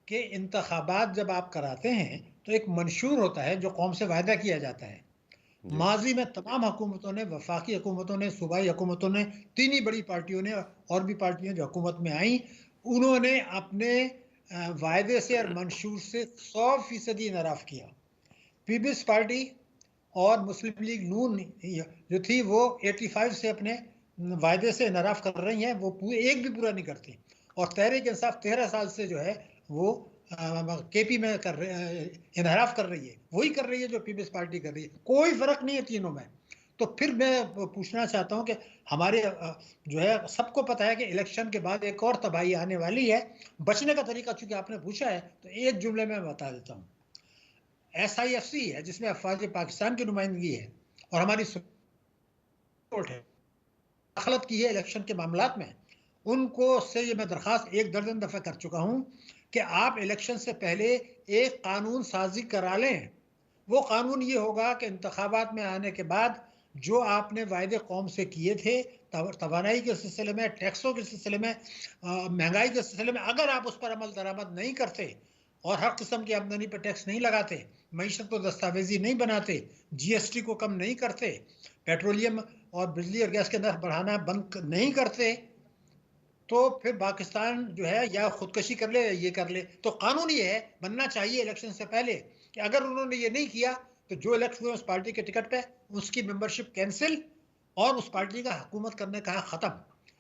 कि इंतखाबात जब आप कराते हैं तो एक मंशूर होता है जो कौम से वायदा किया जाता है। जी। माजी में तमाम हुकूमतों ने, वफाकी हुकूमतों ने, सूबाई हुकूमतों ने, तीन ही बड़ी पार्टियों ने और भी पार्टियां जो हुकूमत में आई, उन्होंने अपने वायदे से और मंशूर से 100% इनराफ किया। पीपल्स पार्टी और मुस्लिम लीग नून जो थी वो 85 से अपने वायदे से इनराफ कर रही हैं, वो पूरे एक भी पूरा नहीं करती। और तहरीक इंसाफ 13 साल से जो है वो केपी में कर रहे इनहराफ कर रही है, वही कर रही है जो पीपल्स पार्टी कर रही है, कोई फर्क नहीं है तीनों में। तो फिर मैं पूछना चाहता हूं कि हमारे जो है सबको पता है कि इलेक्शन के बाद एक और तबाही आने वाली है। बचने का तरीका चूंकि आपने पूछा है तो एक जुमले में बता देता हूँ। SIFC है जिसमें अफवाज पाकिस्तान की नुमाइंदगी है और हमारी कोर्ट है, दखलत की है इलेक्शन के मामलात में। उनको से ये मैं दरखास्त 1 दर्जन दफ़ा कर चुका हूं कि आप इलेक्शन से पहले एक कानून साजी करा लें। वो कानून ये होगा कि इंतखाबात में आने के बाद जो आपने वायदे कौम से किए थे, तवानाई के सिलसिले में, टैक्सों के सिलसिले में, महंगाई के सिलसिले में, अगर आप उस पर अमल दरामद नहीं करते और हर किस्म की आमदनी पर टैक्स नहीं लगाते, मईशत को दस्तावेजी नहीं बनाते, GST को कम नहीं करते, पेट्रोलियम और बिजली और गैस के नर्ख बढ़ाना बंद नहीं करते, तो फिर पाकिस्तान जो है या खुदकशी कर ले या ये कर ले। तो कानून ये है, बनना चाहिए इलेक्शन से पहले कि अगर उन्होंने ये नहीं किया तो जो इलेक्ट हुए उस पार्टी के टिकट पे उसकी मेंबरशिप कैंसिल और उस पार्टी का हुकूमत करने का खत्म।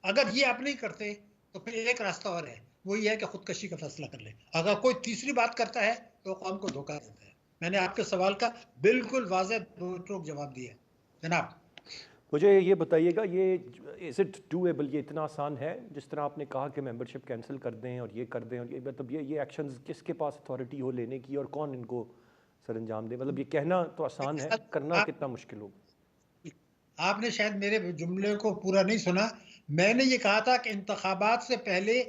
अगर ये आप नहीं करते तो फिर एक रास्ता और है, वो ये है कि खुदकशी का फैसला कर ले। अगर कोई तीसरी बात करता है तो कौम को धोखा देता है। मैंने आपके सवाल का बिल्कुल वाज़ेह रोक जवाब दिया जनाब। मुझे ये बताइएगा, ये इज़ इट डूएबल, ये इतना आसान है जिस तरह आपने कहा कि मेंबरशिप कैंसिल कर दें और ये कर दें, और ये मतलब ये एक्शंस किसके पास अथॉरिटी हो लेने की और कौन इनको सर अंजाम दे? मतलब ये कहना तो आसान है, करना कितना मुश्किल होगा? आपने शायद मेरे जुमले को पूरा नहीं सुना। मैंने ये कहा था कि इंतखाबात से पहले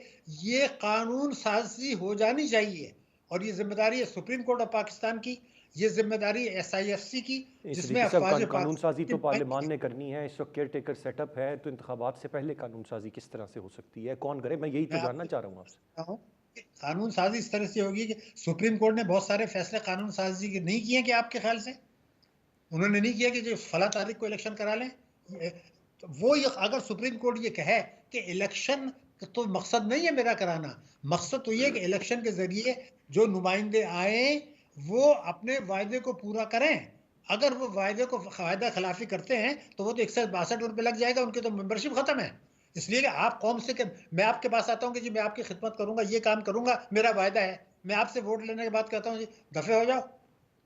ये कानून साजी हो जानी चाहिए और ये जिम्मेदारी है सुप्रीम कोर्ट ऑफ पाकिस्तान की, ये जिम्मेदारी है SIFC की, जिसमें सिद्दीकी साहब, अफवाज कानून साजी तो पार्लियामान पाकिस्तान। ने करनी है, इस वक्त केयर टेकर सेटअप है, तो इंतखाबात से पहले कानून साजी किस तरह से हो सकती है, कौन करे? मैं यही तो मैं जानना आपसे चाह रहा हूँ आपसे। कहता हूं कि कानून साजी इस तरह से होगी कि सुप्रीम कोर्ट ने बहुत सारे फैसले कानून साजी के नहीं किए कि आपके ख्याल से उन्होंने नहीं किया कि जो फला तारीख को इलेक्शन करा लें। तो वो ये अगर सुप्रीम कोर्ट ये कहे कि इलेक्शन तो मकसद नहीं है मेरा कराना, मकसद तो ये है कि इलेक्शन के जरिए जो नुमाइंदे आए वो अपने वायदे को पूरा करें। अगर वो वायदे को वायदा खिलाफी करते हैं तो वो तो 162 रुपये लग जाएगा, उनकी तो मेंबरशिप खत्म है। इसलिए कि आप कौम से के मैं आपके पास आता हूँ कि जी मैं आपकी खिदमत करूंगा, ये काम करूंगा, मेरा वायदा है, मैं आपसे वोट लेने के बाद कहता हूँ जी दफे हो जाओ,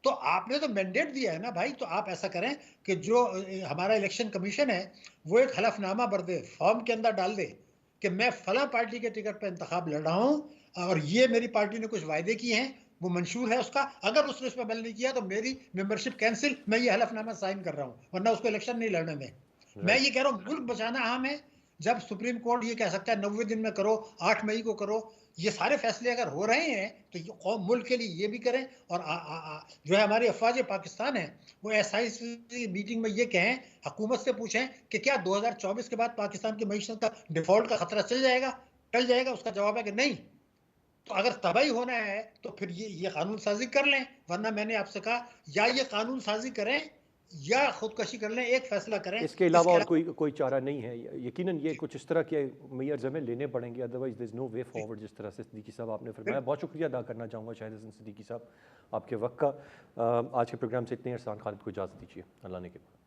तो आपने तो मैंडेट दिया है ना भाई। तो आप ऐसा करें कि जो हमारा इलेक्शन कमीशन है वो एक हलफनामा भर दे, फॉर्म के अंदर डाल दे कि मैं फला पार्टी के टिकट पर इंतखाब लड़ रहा हूँ और ये मेरी पार्टी ने कुछ वायदे किए हैं, वो मंशूर है उसका, अगर उसने उस पर अमल नहीं किया तो मेरी मेंबरशिप कैंसिल, मैं ये हलफनामा साइन कर रहा हूँ, वरना उसको इलेक्शन नहीं लड़ने में। मैं ये कह रहा हूँ मुल्क बचाना अहम है। जब सुप्रीम कोर्ट ये कह सकता है 90 दिन में करो, 8 मई को करो, ये सारे फैसले अगर हो रहे हैं तो ये कौम मुल्क के लिए ये भी करें। और जो है हमारी अफवाज पाकिस्तान है वो SIFC मीटिंग में ये कहें, हुकूमत से पूछें कि क्या 2024 के बाद पाकिस्तान की मईशत का डिफॉल्ट का खतरा चल जाएगा, टल जाएगा? उसका जवाब है कि नहीं। तो अगर तबाही होना है तो फिर ये कानून साजी कर लें, वरना मैंने आपसे कहा या ये कानून साजी करें या खुदकशी कर लें, एक फैसला करें। इसके अलावा और कोई चारा नहीं है? यकीनन ये कुछ इस तरह के मेयर्स हमें लेने पड़ेंगे, otherwise there is no way forward, जिस तरह से सिद्दीकी साहब आपने फरमाया। बहुत शुक्रिया अदा करना चाहूँगा शाहिद हसन सिद्दीकी साहब आपके वक्त का। आज के प्रोग्राम से इतने, अरसान खालिद को इजाज़त दीजिए, अल्लाह ने के बाद।